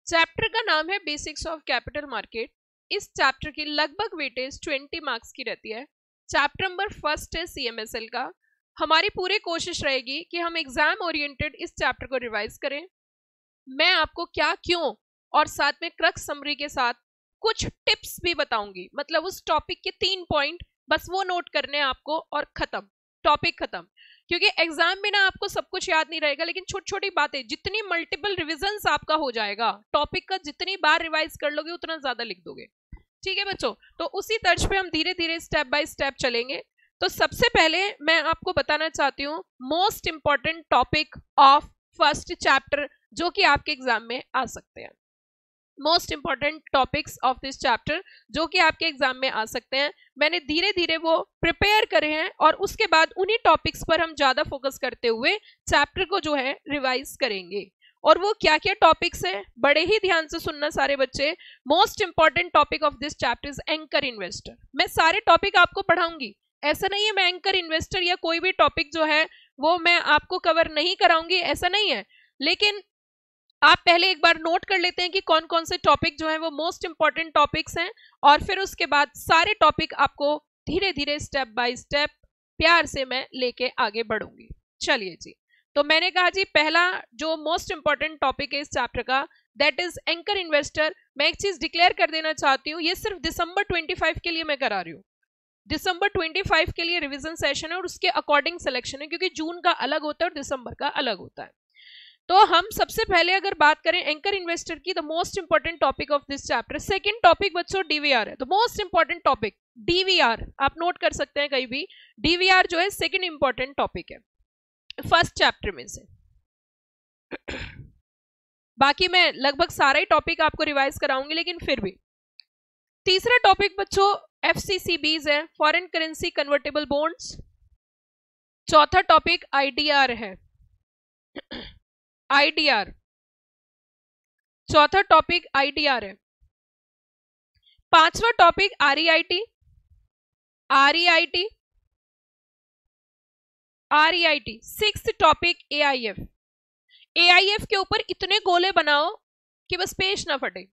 Chapter का नाम है बेसिक्स ऑफ कैपिटल मार्केट। इस चैप्टर की लगभग वेटेज 20 मार्क्स की रहती है। चैप्टर नंबर फर्स्ट है CMSL का। हमारी पूरी कोशिश रहेगी कि हम एग्जाम ओरिएंटेड इस चैप्टर को रिवाइज करें। मैं आपको क्या क्यों और साथ में क्रक्स समरी के साथ कुछ टिप्स भी बताऊंगी। मतलब उस टॉपिक के 3 पॉइंट बस वो नोट करने हैं आपको और खत्म, टॉपिक खत्म। क्योंकि एग्जाम में ना आपको सब कुछ याद नहीं रहेगा, लेकिन छोटी छोटी बातें, जितनी मल्टीपल रिविजन्स आपका हो जाएगा टॉपिक का, जितनी बार रिवाइज कर लोगे उतना ज्यादा लिख दोगे। ठीक है बच्चों, तो उसी तर्ज पे हम धीरे धीरे स्टेप बाय स्टेप चलेंगे। तो सबसे पहले मैं आपको बताना चाहती हूँ most important topic of first chapter जो कि आपके एग्जाम में आ सकते हैं। Most important topics of this chapter जो कि आपके एग्जाम में आ सकते हैं, मैंने धीरे धीरे वो प्रिपेयर करे हैं और उसके बाद उन्हीं टॉपिक्स पर हम ज्यादा फोकस करते हुए चैप्टर को जो है रिवाइज करेंगे। और वो क्या क्या टॉपिक्स हैं, बड़े ही ध्यान से सुनना सारे बच्चे। Most important topic of this chapter is anchor investor. मैं सारे टॉपिक आपको पढ़ाऊंगी, ऐसा नहीं है मैं एंकर इन्वेस्टर या कोई भी टॉपिक जो है वो मैं आपको कवर नहीं कराऊंगी, ऐसा नहीं है। लेकिन आप पहले एक बार नोट कर लेते हैं कि कौन कौन से टॉपिक जो है वो मोस्ट इंपॉर्टेंट टॉपिक्स हैं, और फिर उसके बाद सारे टॉपिक आपको धीरे धीरे स्टेप बाय स्टेप प्यार से मैं लेके आगे बढ़ूंगी। चलिए जी, तो मैंने कहा जी पहला जो मोस्ट इंपॉर्टेंट टॉपिक है इस चैप्टर का, दैट इज एंकर इन्वेस्टर। मैं एक चीज डिक्लेयर कर देना चाहती हूँ, ये सिर्फ दिसंबर 25 के लिए मैं करा रही हूँ। दिसंबर 25 के लिए रिवीजन सेशन है और उसके अकॉर्डिंग सिलेक्शन है, क्योंकि जून का अलग होता है और दिसंबर का अलग होता है। तो हम सबसे पहले अगर बात करें एंकर इन्वेस्टर की, the most important topic of this chapter, second topic बच्चों DVR है। The most important topic DVR, आप नोट कर सकते हैं कहीं भी, DVR जो है सेकंड इंपॉर्टेंट टॉपिक है फर्स्ट चैप्टर में से। बाकी मैं लगभग सारा ही टॉपिक आपको रिवाइज कराऊंगी, लेकिन फिर भी तीसरा टॉपिक बच्चों FCCBs है, फॉरेन करेंसी कन्वर्टेबल बॉन्ड्स। चौथा टॉपिक IDR है, IDR, चौथा टॉपिक IDR है। पांचवा topic REIT, REIT, REIT। Sixth topic AIF। AIF के ऊपर इतने गोले बनाओ कि बस पेज ना फटे।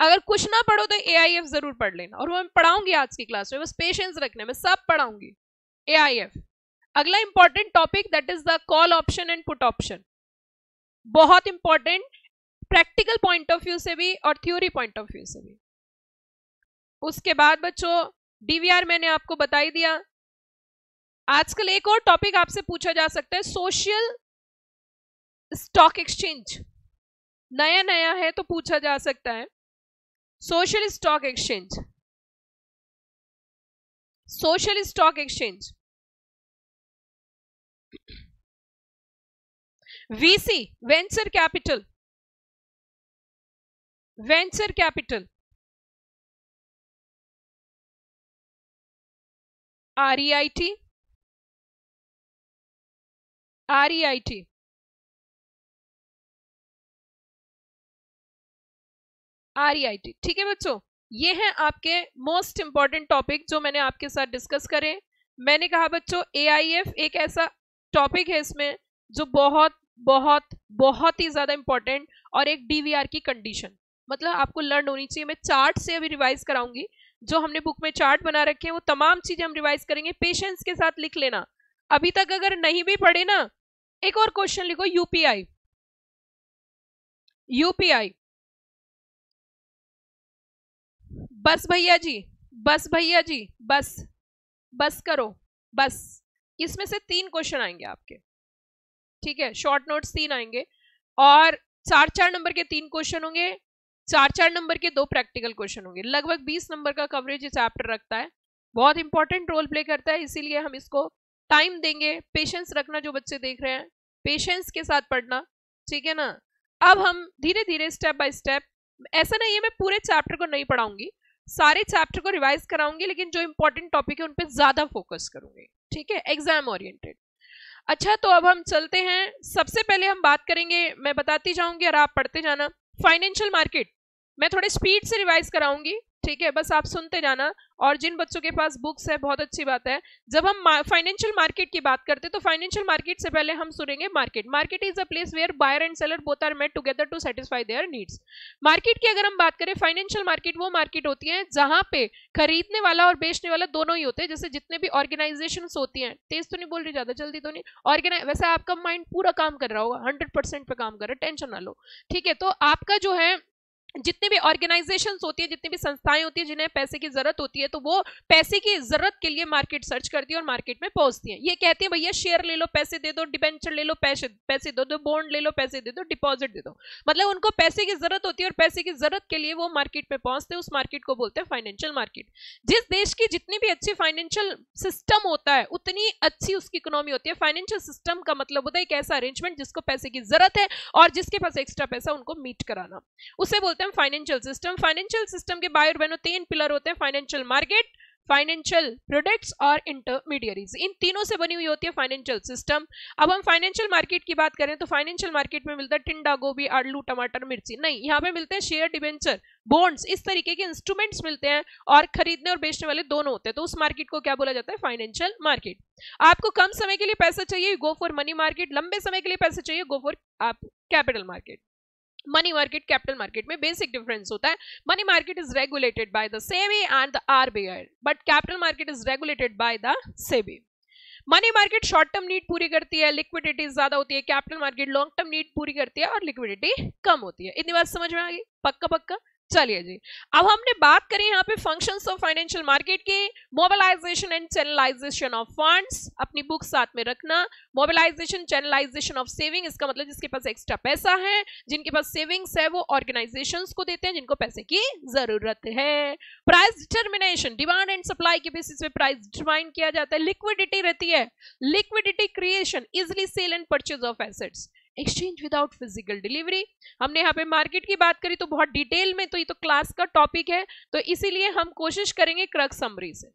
अगर कुछ ना पढ़ो तो AIF जरूर पढ़ लेना, और वो मैं पढ़ाऊंगी आज की क्लास में, बस पेशेंस रखने में सब पढ़ाऊंगी AIF। अगला important topic that is the call option and put option, बहुत important, practical point of view से भी और थ्योरी पॉइंट ऑफ व्यू से भी। उसके बाद बच्चों DVR मैंने आपको बता ही दिया। आजकल एक और टॉपिक आपसे पूछा जा सकता है, सोशल स्टॉक एक्सचेंज। नया नया है तो पूछा जा सकता है social stock exchange, social stock exchange. VC, venture capital, venture capital. REIT, REIT, REIT। ठीक है बच्चों, ये हैं आपके मोस्ट इंपॉर्टेंट टॉपिक जो मैंने आपके साथ डिस्कस करे। मैंने कहा बच्चों AIF एक ऐसा टॉपिक है इसमें जो बहुत बहुत बहुत ही ज्यादा इंपॉर्टेंट, और एक DVR की कंडीशन, मतलब आपको लर्न होनी चाहिए। मैं चार्ट से अभी रिवाइज कराऊंगी, जो हमने बुक में चार्ट बना रखे हैं वो तमाम चीजें हम रिवाइज करेंगे। पेशेंस के साथ लिख लेना, अभी तक अगर नहीं भी पढ़े ना, एक और क्वेश्चन लिखो, UPI, UPI। बस भैया जी, बस भैया जी, बस बस करो, बस। इसमें से 3 क्वेश्चन आएंगे आपके, ठीक है, शॉर्ट नोट्स 3 आएंगे, और 4-4 नंबर के 3 क्वेश्चन होंगे, 4-4 नंबर के 2 प्रैक्टिकल क्वेश्चन होंगे। लगभग 20 नंबर का कवरेज ये चैप्टर रखता है, बहुत इंपॉर्टेंट रोल प्ले करता है, इसीलिए हम इसको टाइम देंगे। पेशेंस रखना, जो बच्चे देख रहे हैं पेशेंस के साथ पढ़ना, ठीक है ना। अब हम धीरे धीरे स्टेप बाय स्टेप, ऐसा नहीं है मैं पूरे चैप्टर को नहीं पढ़ाऊंगी, सारे चैप्टर को रिवाइज कराऊंगी, लेकिन जो इंपॉर्टेंट टॉपिक है उन पे ज्यादा फोकस करूंगी, ठीक है, एग्जाम ओरिएंटेड। अच्छा, तो अब हम चलते हैं। सबसे पहले हम बात करेंगे, मैं बताती जाऊंगी और आप पढ़ते जाना, फाइनेंशियल मार्केट। मैं थोड़े स्पीड से रिवाइज कराऊंगी, ठीक है, बस आप सुनते जाना। और जिन बच्चों के पास बुक्स है बहुत अच्छी बात है। जब हम फाइनेंशियल मार्केट की बात करते हैं तो फाइनेंशियल मार्केट से पहले हम सुनेंगे market. Market is a place where buyer and seller both are met together to satisfy their needs. Market की अगर हम बात करें, फाइनेंशियल मार्केट वो मार्केट होती है जहां पे खरीदने वाला और बेचने वाला दोनों ही होते हैं। जैसे जितने भी ऑर्गेनाइजेशन होती हैं, तेज तो नहीं बोल रही, ज्यादा जल्दी तो नहीं, वैसे आपका माइंड पूरा काम कर रहा होगा, 100% पे काम कर रहा है, टेंशन ना लो, ठीक है। तो आपका जो है जितने भी ऑर्गेनाइजेशंस होती है, जितनी भी संस्थाएं होती है जिन्हें पैसे की जरूरत होती है, तो वो पैसे की जरूरत के लिए मार्केट सर्च करती है और मार्केट में पहुंचती है। ये कहती है भैया शेयर ले लो पैसे दे दो, डिबेंचर ले लो पैसे दे दो, बॉन्ड ले लो पैसे दे दो, डिपॉजिट दे दो। मतलब उनको पैसे की जरूरत होती है और पैसे की जरूरत के लिए वो मार्केट में पहुंचते हैं। उस मार्केट को बोलते हैं फाइनेंशियल मार्केट। जिस देश की जितनी भी अच्छी फाइनेंशियल सिस्टम होता है उतनी अच्छी उसकी इकोनॉमी होती है। फाइनेंशियल सिस्टम का मतलब होता है एक ऐसा अरेंजमेंट जिसको पैसे की जरूरत है और जिसके पास एक्स्ट्रा पैसा उनको मीट कराना, उसे बोलते हैं फाइनेंशियल सिस्टम। फाइनेंशियल सिस्टम के बाहर बहनों 3 पिलर होते हैं, फाइनेंशियल मार्केट, फाइनेंशियल प्रोडक्ट्स और इंटरमीडियरीज। इन तीनों से बनी हुई होती है फाइनेंशियल सिस्टम। अब हम फाइनेंशियल मार्केट की बात करें तो फाइनेंशियल मार्केट में मिलता है टिंडा, गोभी, आलू, टमाटर, मिर्ची, नहीं, यहाँ पे मिलते हैं शेयर, डिबेंचर, बॉन्ड्स, इस तरीके के इंस्ट्रूमेंट्स मिलते हैं और खरीदने और बेचने वाले दोनों होते हैं। तो उस मार्केट को क्या बोला जाता है? Financial market. आपको कम समय के लिए पैसा चाहिए, गो फॉर मनी मार्केट। लंबे समय के लिए पैसा चाहिए, गो फॉर आप capital market. Money market capital market में बेसिक डिफरेंस होता है। Money market is regulated by the SEBI and the RBI, but capital market is regulated by the SEBI. Money market short term need पूरी करती है, liquidity ज्यादा होती है। Capital market long term need पूरी करती है और लिक्विडिटी कम होती है। इतनी बात समझ में आ गई? पक्का पक्का। चलिए जी, अब हमने बात करी यहाँ पे फंक्शंस ऑफ फाइनेंशियल मार्केट की। Mobilization and channelization of funds, अपनी बुक साथ में रखना। मोबिलाइजेशन, चैनलाइजेशन ऑफ सेविंग, इसका मतलब जिसके पास एक्स्ट्रा पैसा है, जिनके पास सेविंग्स है, वो ऑर्गेनाइजेशंस को देते हैं जिनको पैसे की जरूरत है। Price determination, demand and supply के बेसिस पे प्राइस डिटरमाइन किया जाता है। लिक्विडिटी रहती है, liquidity creation, easily sale and purchase of assets, exchange without physical delivery. हमने यहाँ पे मार्केट की बात करी तो बहुत डिटेल में, तो ये तो क्लास का टॉपिक है, तो इसीलिए हम कोशिश करेंगे क्रक समरी से।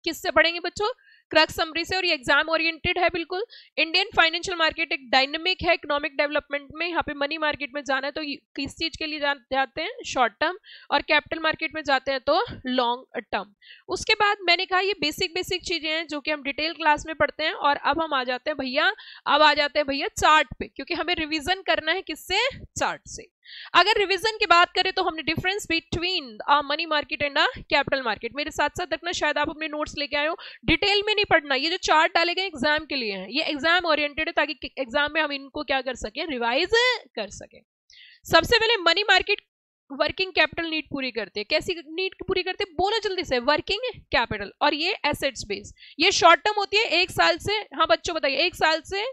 किससे पढ़ेंगे बच्चों? क्रक समरी से। और ये एग्जाम ओरिएंटेड है बिल्कुल। इंडियन फाइनेंशियल मार्केट एक डायनेमिक है इकोनॉमिक डेवलपमेंट में। यहाँ पे मनी मार्केट में जाना है तो किस चीज के लिए जाते हैं? Short term. और कैपिटल मार्केट में जाते हैं तो लॉन्ग टर्म। उसके बाद मैंने कहा ये बेसिक चीजें हैं जो कि हम डिटेल क्लास में पढ़ते हैं। और अब हम आ जाते हैं भैया चार्ट पे, क्योंकि हमें रिविजन करना है किससे? चार्ट से। अगर रिवीजन की बात करें तो हमने difference between money market and capital market, मेरे साथ साथ रखना, शायद आप अपने नोट्स लेके आए हो, डिटेल में नहीं पढ़ना। ये जो चार्ट डाले गए एग्जाम के लिए हैं, ये एग्जाम ओरिएंटेड है ताकि एग्जाम में हम इनको क्या कर सके? रिवाइज कर सके। सबसे पहले money market working capital need पूरी करते हैं। कैसी नीड पूरी करते हैं? बोलो जल्दी से। Working capital. और ये एसेट्स बेस, ये शॉर्ट टर्म होती है 1 साल से, हाँ बच्चों बताइए, 1 साल से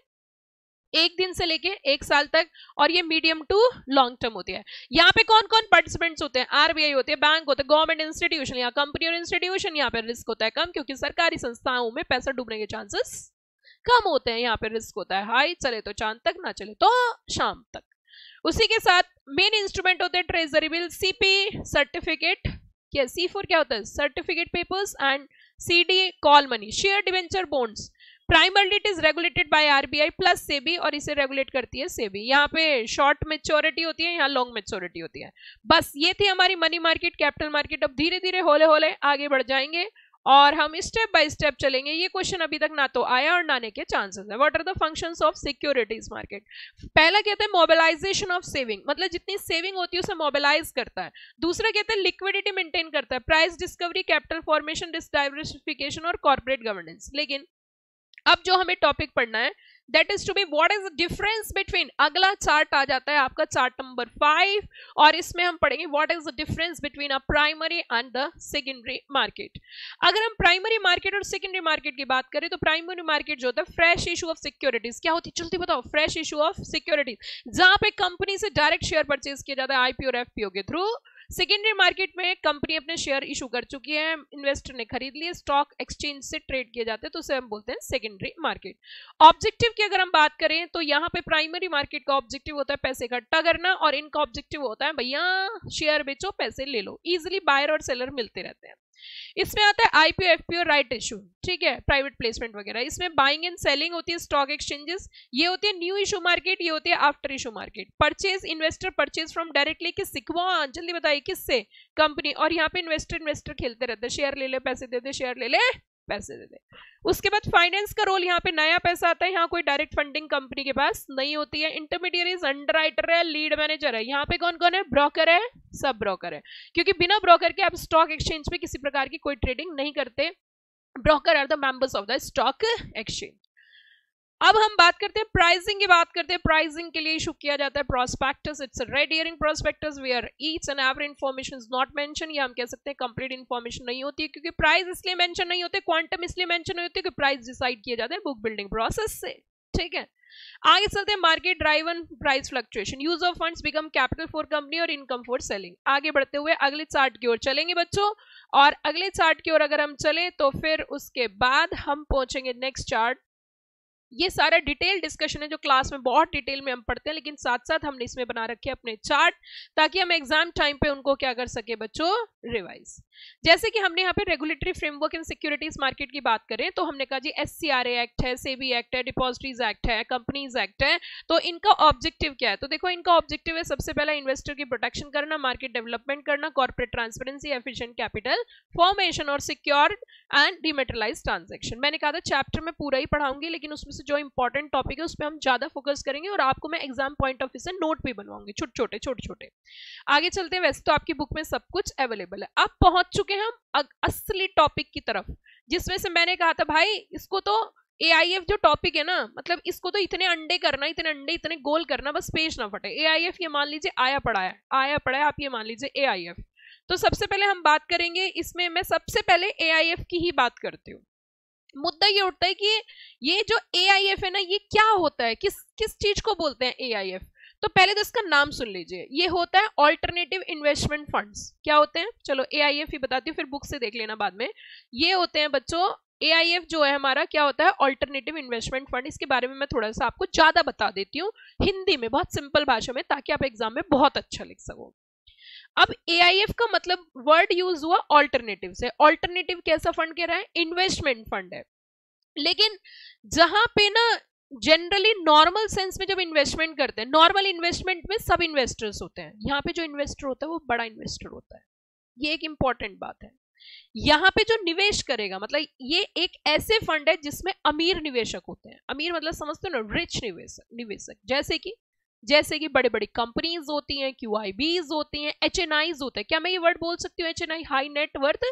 1 दिन से लेके 1 साल तक। और ये मीडियम टू लॉन्ग टर्म होती है। यहाँ पे कौन कौन पार्टिसिपेंट्स होते हैं? आरबीआई होते हैं, बैंक होते हैं, गवर्नमेंट इंस्टीट्यूशन, यहाँ कंपनी और इंस्टीट्यूशन। यहाँ पे रिस्क होता है कम, क्योंकि सरकारी संस्थाओं में पैसा डूबने के चांसेस कम होते हैं। यहाँ पे रिस्क होता है हाई, चले तो चांद तक, ना चले तो शाम तक। उसी के साथ मेन इंस्ट्रूमेंट होते हैं ट्रेजरी बिल, सीपी सर्टिफिकेट, क्या C4 क्या होता है? Certificate papers, and CD call money, share, debenture, bonds. Primarily it is regulated by RBI plus SEBI, और इसे रेगुलेट करती है सेबी। यहाँ पे शॉर्ट मैच्योरिटी होती है, यहाँ लॉन्ग मैच्योरिटी होती है। बस ये थी हमारी मनी मार्केट कैपिटल मार्केट। अब धीरे धीरे होले होले आगे बढ़ जाएंगे और हम स्टेप बाय स्टेप चलेंगे। ये क्वेश्चन अभी तक ना तो आया और ना आने के चांसेस है। What are the functions of securities market? पहला कहते हैं मोबिलाइजेशन ऑफ सेविंग, मतलब जितनी सेविंग होती है उसे मोबिलाइज करता है। दूसरा कहते हैं लिक्विडिटी मेंटेन करता है, price discovery, capital formation, risk diversification और कॉर्पोरेट गवर्नेंस। लेकिन अब जो हमें टॉपिक पढ़ना है that is to be what is the difference between, अगला चार्ट आ जाता है आपका चार्ट नंबर 5, और इसमें हम पढ़ेंगे what is the difference between a primary and the secondary market. अगर हम प्राइमरी मार्केट और सेकेंडरी मार्केट की बात करें तो प्राइमरी मार्केट जो होता है फ्रेश इशू ऑफ सिक्योरिटीज, क्या होती है जल्दी बताओ? फ्रेश इशू ऑफ सिक्योरिटीज, जहां पे कंपनी से डायरेक्ट शेयर परचेज किया जाता है आईपीओ और एफपीओ के थ्रू। सेकेंडरी मार्केट में कंपनी अपने शेयर इशू कर चुकी है, इन्वेस्टर ने खरीद लिए, स्टॉक एक्सचेंज से ट्रेड किए जाते हैं, तो उसे हम बोलते हैं सेकेंडरी मार्केट। ऑब्जेक्टिव की अगर हम बात करें तो यहाँ पे प्राइमरी मार्केट का ऑब्जेक्टिव होता है पैसे इकट्ठा करना, और इनका ऑब्जेक्टिव होता है भैया शेयर बेचो पैसे ले लो, इजिली बायर और सेलर मिलते रहते हैं। इसमें आता है आईपीओ एफपीओ राइट इशू, ठीक है, प्राइवेट प्लेसमेंट वगैरह। इसमें बाइंग एंड सेलिंग होती है स्टॉक एक्सचेंजेस, ये होती है न्यू इशू मार्केट, ये होती है after issue market. Purchase, investor purchase from directly, कि सिखवा जल्दी बताइए बाई किससे, कंपनी, और यहाँ पे इन्वेस्टर खेलते रहते, शेयर ले ले पैसे दे दे, शेयर ले ले पैसे दे दे। उसके बाद फाइनेंस का रोल, यहाँ पे नया पैसा आता है, यहाँ कोई डायरेक्ट फंडिंग कंपनी के पास नहीं होती है। इंटरमीडियरीज, अंडरराइटर है, लीड मैनेजर है, यहाँ पे कौन कौन है, ब्रोकर है, सब ब्रोकर है, क्योंकि बिना ब्रोकर के आप स्टॉक एक्सचेंज पे किसी प्रकार की कोई ट्रेडिंग नहीं करते। Broker are the members of the stock exchange. अब हम बात करते हैं प्राइसिंग की, बात करते हैं प्राइसिंग के लिए इशू किया जाता है prospectus. It's red herring prospectus where each and every information is not mention, या हम कह सकते हैं कंप्लीट इंफॉर्मेशन नहीं होती है, क्योंकि प्राइस इसलिए मेंशन नहीं होते, क्वांटम इसलिए मेंशन नहीं होते कि प्राइस डिसाइड किए जाते हैं बुक बिल्डिंग प्रोसेस से, ठीक है। आगे चलते हैं market driven price fluctuation, use of funds become capital for company और इनकम फॉर सेलिंग। आगे बढ़ते हुए अगले चार्ट की ओर चलेंगे बच्चों, और अगले चार्ट की ओर अगर हम चलें तो फिर उसके बाद हम पहुंचेंगे नेक्स्ट चार्ट। ये सारा डिटेल डिस्कशन है जो क्लास में बहुत डिटेल में हम पढ़ते हैं, लेकिन साथ साथ हमने इसमें बना रखे अपने चार्ट ताकि हम एग्जाम टाइम पे उनको क्या कर सके बच्चों, रिवाइज। जैसे कि हमने यहाँ पे regulatory framework in securities market की बात करें तो हमने कहा जी SCRA एक्ट है, सेबी एक्ट है, डिपॉजिटरीज एक्ट है, कंपनीज एक्ट है। तो इनका ऑब्जेक्टिव क्या है, तो देखो इनका ऑब्जेक्टिव है सबसे पहला इन्वेस्टर की प्रोटेक्शन करना, मार्केट डेवलपमेंट करना, corporate transparency, efficient capital formation और सिक्योर्ड एंड डिमेटलाइज्ड ट्रांजैक्शन। मैंने कहा था चैप्टर में पूरा ही पढ़ाऊंगी, लेकिन उसमें से जो इंपॉर्टेंट टॉपिक है उस पर हम ज्यादा फोकस करेंगे और आपको मैं एग्जाम पॉइंट ऑफ व्यू से नोट भी बनवाऊंगी छोटे छोटे। आगे चलते हैं, वैसे तो आपकी बुक में सब कुछ अवेलेबल है। अब पहुंच चुके हैं हम असली टॉपिक की तरफ, जिसमें से मैंने कहा था भाई इसको तो AIF जो टॉपिक है ना, मतलब इसको तो इतने अंडे करना, इतने गोल करना, बस पेज ना फटे। AIF ये मान लीजिए आया पड़ा है, आप ये मान लीजिए AIF। तो सबसे पहले हम बात करेंगे इसमें, मैं सबसे पहले AIF की ही बात करती हूँ। मुद्दा ये उठता है कि ये जो AIF है ना, ये क्या होता है, किस चीज को बोलते हैं AIF। तो पहले तो इसका नाम सुन लीजिए, ये होता है ऑल्टरनेटिव इन्वेस्टमेंट फंड्स। क्या होते हैं, चलो AIF ही बताती हूँ, फिर बुक से देख लेना बाद में। ये होते हैं बच्चों AIF जो है हमारा, क्या होता है, ऑल्टरनेटिव इन्वेस्टमेंट फंड। इसके बारे में मैं थोड़ा सा आपको ज्यादा बता देती हूँ हिंदी में, बहुत सिंपल भाषा में, ताकि आप एग्जाम में बहुत अच्छा लिख सको। अब AIF का मतलब वर्ड यूज हुआ ऑल्टरनेटिव से। ऑल्टरनेटिव कैसा फंड कह रहा है, इन्वेस्टमेंट फंड है। लेकिन जहां पे ना जनरली नॉर्मल सेंस में जब इन्वेस्टमेंट करते हैं, नॉर्मल इन्वेस्टमेंट में सब इन्वेस्टर्स होते हैं, यहाँ पे जो इन्वेस्टर होता है वो बड़ा इन्वेस्टर होता है। ये एक इंपॉर्टेंट बात है। यहाँ पे जो निवेश करेगा, मतलब ये एक ऐसे फंड है जिसमें अमीर निवेशक होते हैं। अमीर मतलब समझते हो ना, रिच निवेशक, जैसे कि बड़ी बड़ी कंपनीज होती हैं, QIBs होती हैं, HNIs होते हैं। क्या मैं ये वर्ड बोल सकती हूँ, HNI, high net worth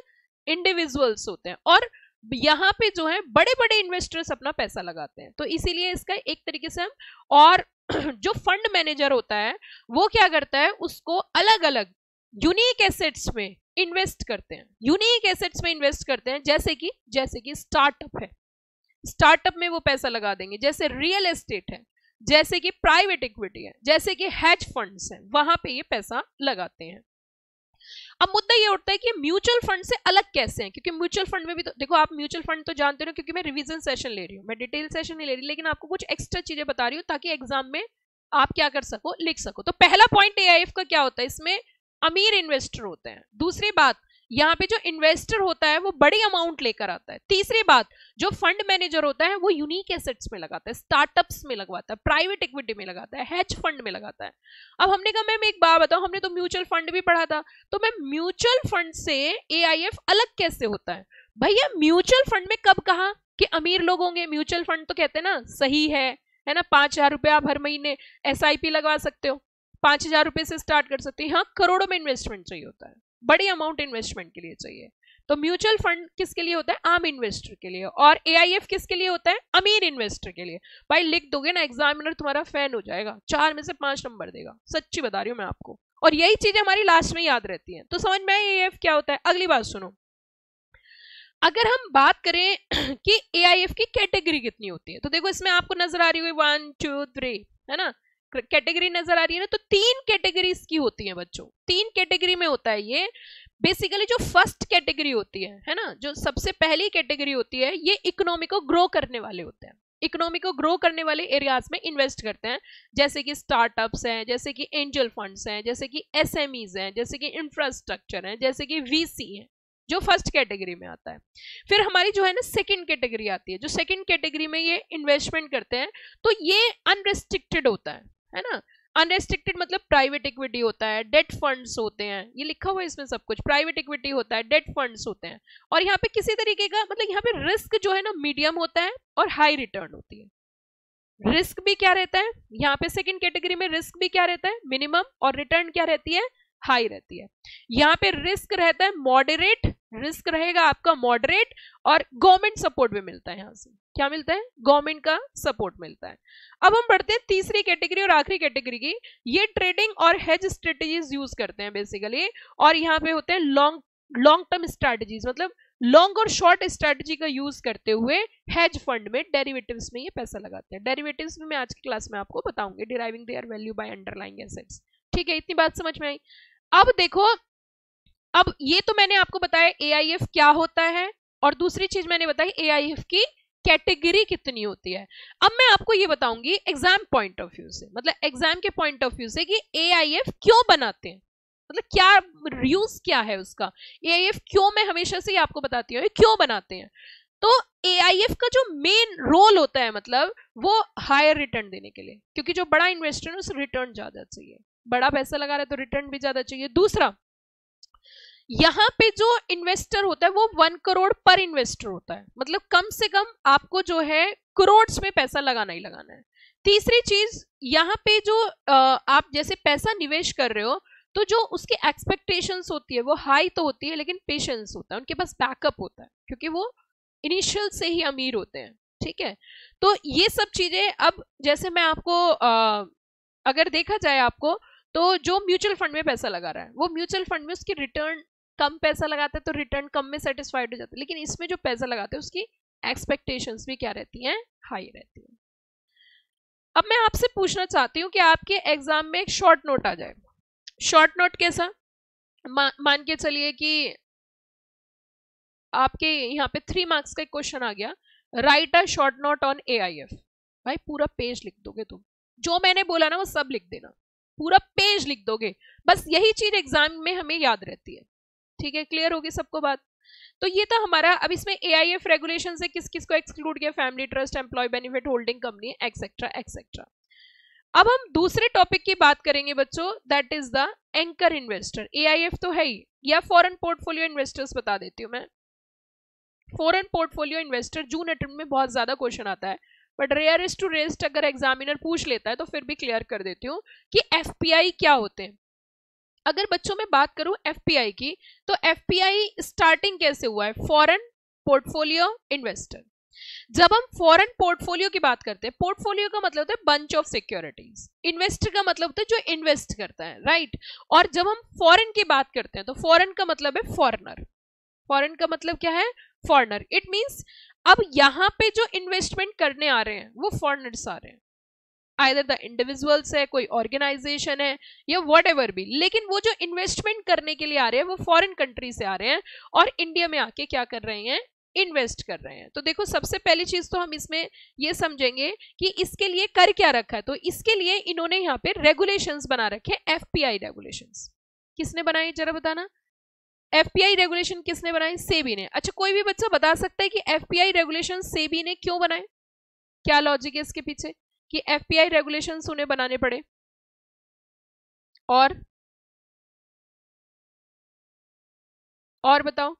individuals होते हैं। और यहाँ पे जो है बड़े बड़े इन्वेस्टर्स अपना पैसा लगाते हैं। तो इसीलिए इसका एक तरीके से हम, और जो फंड मैनेजर होता है वो क्या करता है, उसको अलग अलग यूनिक एसेट्स में इन्वेस्ट करते हैं, जैसे कि स्टार्टअप है, स्टार्टअप में वो पैसा लगा देंगे, जैसे रियल एस्टेट है, जैसे कि प्राइवेट इक्विटी है, जैसे कि हेज फंड्स हैं, वहां पे ये पैसा लगाते हैं। अब मुद्दा ये उठता है कि म्यूचुअल फंड से अलग कैसे हैं, क्योंकि म्यूचुअल फंड में भी तो देखो, आप म्यूचुअल फंड तो जानते हो, क्योंकि मैं रिवीजन सेशन ले रही हूँ, मैं डिटेल सेशन नहीं ले रही, लेकिन आपको कुछ एक्स्ट्रा चीजें बता रही हूँ ताकि एग्जाम में आप क्या कर सको, लिख सको। तो पहला पॉइंट AIF का क्या होता है, इसमें अमीर इन्वेस्टर होते हैं। दूसरी बात, यहाँ पे जो इन्वेस्टर होता है वो बड़ी अमाउंट लेकर आता है। तीसरी बात, जो फंड मैनेजर होता है वो यूनिक एसेट्स में लगाता है, स्टार्टअप्स में लगाता है, प्राइवेट इक्विटी में लगाता है, हेज फंड में लगाता है। अब हमने कहा मैम एक बात बताओ, हमने तो म्यूचुअल फंड भी पढ़ा था, तो मैम म्यूचुअल फंड से AIF अलग कैसे होता है। भैया म्यूचुअल फंड में कब कहा कि अमीर लोग होंगे, म्यूचुअल फंड तो कहते हैं ना सही है ना, 5,000 रुपये आप हर महीने SIP लगवा सकते हो, 5,000 रुपये से स्टार्ट कर सकते हो। यहाँ करोड़ों में इन्वेस्टमेंट चाहिए होता है, बड़ी अमाउंट इन्वेस्टमेंट के लिए चाहिए। तो म्यूचुअल फंड किसके लिए होता है, आम इन्वेस्टर के लिए, और AIF किसके लिए होता है, अमीर इन्वेस्टर के लिए। भाई लिख दोगे ना, एग्जामिनर तुम्हारा फैन हो जाएगा, 4 में से 5 नंबर देगा, सच्ची बता रही हूँ मैं आपको। और यही चीजें हमारी लास्ट में याद रहती हैं। तो समझ में AIF क्या होता है। अगली बात सुनो, अगर हम बात करें कि AIF की कैटेगरी कितनी होती है, तो देखो इसमें आपको नजर आ रही हुई 1 2 3 है ना, कैटेगरी नजर आ रही है ना। तो 3 कैटेगरीज की होती है बच्चों, 3 कैटेगरी में होता है ये। बेसिकली जो फर्स्ट कैटेगरी होती है ना, जो सबसे पहली कैटेगरी होती है, ये इकोनॉमी को ग्रो करने वाले होते हैं। इकोनॉमी को ग्रो करने वाले एरियाज में इन्वेस्ट करते हैं, जैसे कि स्टार्टअप्स हैं, जैसे कि एंजल फंड्स हैं, जैसे कि SMEs हैं, जैसे कि इंफ्रास्ट्रक्चर हैं, जैसे कि VC हैं, जो फर्स्ट कैटेगरी में आता है। फिर हमारी जो है ना सेकंड कैटेगरी आती है, जो सेकंड कैटेगरी में ये इन्वेस्टमेंट करते हैं, तो ये अनरिस्ट्रिक्टेड होता है ना। अनरेस्ट्रिक्टेड मतलब प्राइवेट इक्विटी होता है, डेट फंड्स होते हैं, ये लिखा हुआ है इसमें सब कुछ, प्राइवेट इक्विटी होता है, डेट फंड्स होते हैं। और यहाँ पे किसी तरीके का मतलब यहाँ पे रिस्क जो है ना मीडियम होता है और हाई रिटर्न होती है। रिस्क भी क्या रहता है यहाँ पे सेकंड कैटेगरी में, रिस्क भी क्या रहता है मिनिमम, और रिटर्न क्या रहती है हाई रहती है। यहाँ पे रिस्क रहता है मॉडरेट, रिस्क रहेगा आपका मॉडरेट, और गवर्नमेंट सपोर्ट भी मिलता है। यहाँ से क्या मिलता है गवर्नमेंट का सपोर्ट मिलता है। अब हम बढ़ते हैं तीसरी कैटेगरी और आखिरी कैटेगरी की। ये ट्रेडिंग और हेज स्ट्रेटेजीज यूज करते हैं बेसिकली, और यहाँ पे होते हैं लॉन्ग टर्म स्ट्रेटेजीज, मतलब लॉन्ग और शॉर्ट स्ट्रेटेजी का यूज करते हुए हेज फंड में डेरिवेटिव्स में ये पैसा लगाते हैं। डेरिवेटिव्स में मैं आज की क्लास में आपको बताऊंगी, deriving their value by underlying assets. ठीक है, इतनी बात समझ में आई। अब देखो, अब ये तो मैंने आपको बताया एआईएफ क्या होता है, और दूसरी चीज मैंने बताई एआईएफ की कैटेगरी कितनी होती है। अब मैं आपको ये बताऊंगी एग्जाम पॉइंट ऑफ व्यू से, मतलब एग्जाम के पॉइंट ऑफ व्यू से कि एआईएफ क्यों बनाते हैं, मतलब क्या यूज क्या है उसका, एआईएफ क्यों, मैं हमेशा से ही आपको बताती हूँ क्यों बनाते हैं। तो एआईएफ का जो मेन रोल होता है मतलब वो हायर रिटर्न देने के लिए, क्योंकि जो बड़ा इन्वेस्टर है उसे रिटर्न ज्यादा चाहिए, बड़ा पैसा लगा रहा है तो रिटर्न भी ज्यादा चाहिए। दूसरा, यहाँ पे जो इन्वेस्टर होता है वो 1 करोड़ पर इन्वेस्टर होता है, मतलब कम से कम आपको जो है करोड़ में पैसा लगाना ही लगाना है। तीसरी चीज, यहाँ पे जो आप जैसे पैसा निवेश कर रहे हो तो जो उसकी एक्सपेक्टेशंस होती है वो हाई तो होती है, लेकिन पेशेंस होता है, उनके पास बैकअप होता है, क्योंकि वो इनिशियल से ही अमीर होते हैं। ठीक है, तो ये सब चीजें, अब जैसे मैं आपको अगर देखा जाए आपको, तो जो म्यूचुअल फंड में पैसा लगा रहा है वो म्यूचुअल फंड में उसकी रिटर्न कम पैसा लगाता है तो रिटर्न कम में सेटिस्फाइड हो जाता है, लेकिन इसमें जो पैसा लगाते हैं उसकी एक्सपेक्टेशंस भी क्या रहती हैं हाई रहती है। अब मैं आपसे पूछना चाहती हूँ कि आपके एग्जाम में एक शॉर्ट नोट आ जाए। शॉर्ट नोट कैसा, मान के चलिए कि आपके यहाँ पे 3 मार्क्स का एक क्वेश्चन आ गया, right a short note on AIF. भाई पूरा पेज लिख दोगे तुम, जो मैंने बोला ना वो सब लिख देना, पूरा पेज लिख दोगे, बस यही चीज एग्जाम में हमें याद रहती है। ठीक है, क्लियर होगी सबको बात। तो ये था हमारा। अब इसमें एआईएफ रेगुलेशन से किस किस को एक्सक्लूड किया, family trust, employ benefit holding company, etcetera etcetera. अब हम दूसरे टॉपिक की बात करेंगे बच्चों, that is the anchor investor. AIF तो है ही, या फॉरेन पोर्टफोलियो इन्वेस्टर्स बता देती हूँ मैं। फॉरेन पोर्टफोलियो इन्वेस्टर जून अटेम्प्ट में बहुत ज्यादा क्वेश्चन आता है, बट रेयरेस्ट टू रेयरेस्ट अगर एग्जामिनर पूछ लेता है तो फिर भी क्लियर कर देती हूँ कि एफपीआई क्या होते हैं। अगर बच्चों में बात करूं एफपीआई की, तो एफपीआई स्टार्टिंग कैसे हुआ है, फॉरेन पोर्टफोलियो इन्वेस्टर। जब हम फॉरेन पोर्टफोलियो की बात करते हैं, पोर्टफोलियो का मतलब होता है बंच ऑफ सिक्योरिटीज, इन्वेस्टर का मतलब होता है जो इन्वेस्ट करता है, राइट। और जब हम फॉरेन की बात करते हैं तो फॉरेन का मतलब है फॉरेनर। फॉरेन का मतलब क्या है, फॉरेनर। इट मींस अब यहाँ पे जो इन्वेस्टमेंट करने आ रहे हैं वो फॉरेनर्स आ रहे हैं, आइदर द इंडिविजुअल्स है, कोई ऑर्गेनाइजेशन है, या व्हाट एवर भी, लेकिन वो जो इन्वेस्टमेंट करने के लिए आ रहे हैं वो फॉरेन कंट्री से आ रहे हैं और इंडिया में आके क्या कर रहे हैं, इन्वेस्ट कर रहे हैं। तो देखो, सबसे पहली चीज तो हम इसमें ये समझेंगे कि इसके लिए कर क्या रखा है। तो इसके लिए इन्होंने यहाँ पे रेगुलेशंस बना रखे, एफपीआई रेगुलेशंस। किसने बनाई जरा बताना, एफपीआई रेगुलेशन किसने बनाई, सेबी ने। अच्छा, कोई भी बच्चा बता सकता है कि एफपीआई रेगुलेशन सेबी ने क्यों बनाए, क्या लॉजिक है इसके पीछे कि एफपीआई रेगुलेशंस उन्हें बनाने पड़े। और बताओ।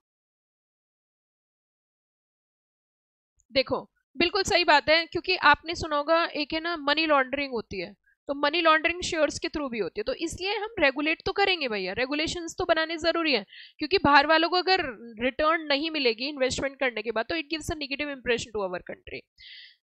देखो, बिल्कुल सही बात है, क्योंकि आपने सुना होगा एक है ना मनी लॉन्ड्रिंग होती है, तो मनी लॉन्ड्रिंग शेयर्स के थ्रू भी होती है, तो इसलिए हम रेगुलेट तो करेंगे भैया, रेगुलेशंस तो बनाने जरूरी है, क्योंकि बाहर वालों को अगर रिटर्न नहीं मिलेगी इन्वेस्टमेंट करने के बाद तो it gives a negative impression to our country.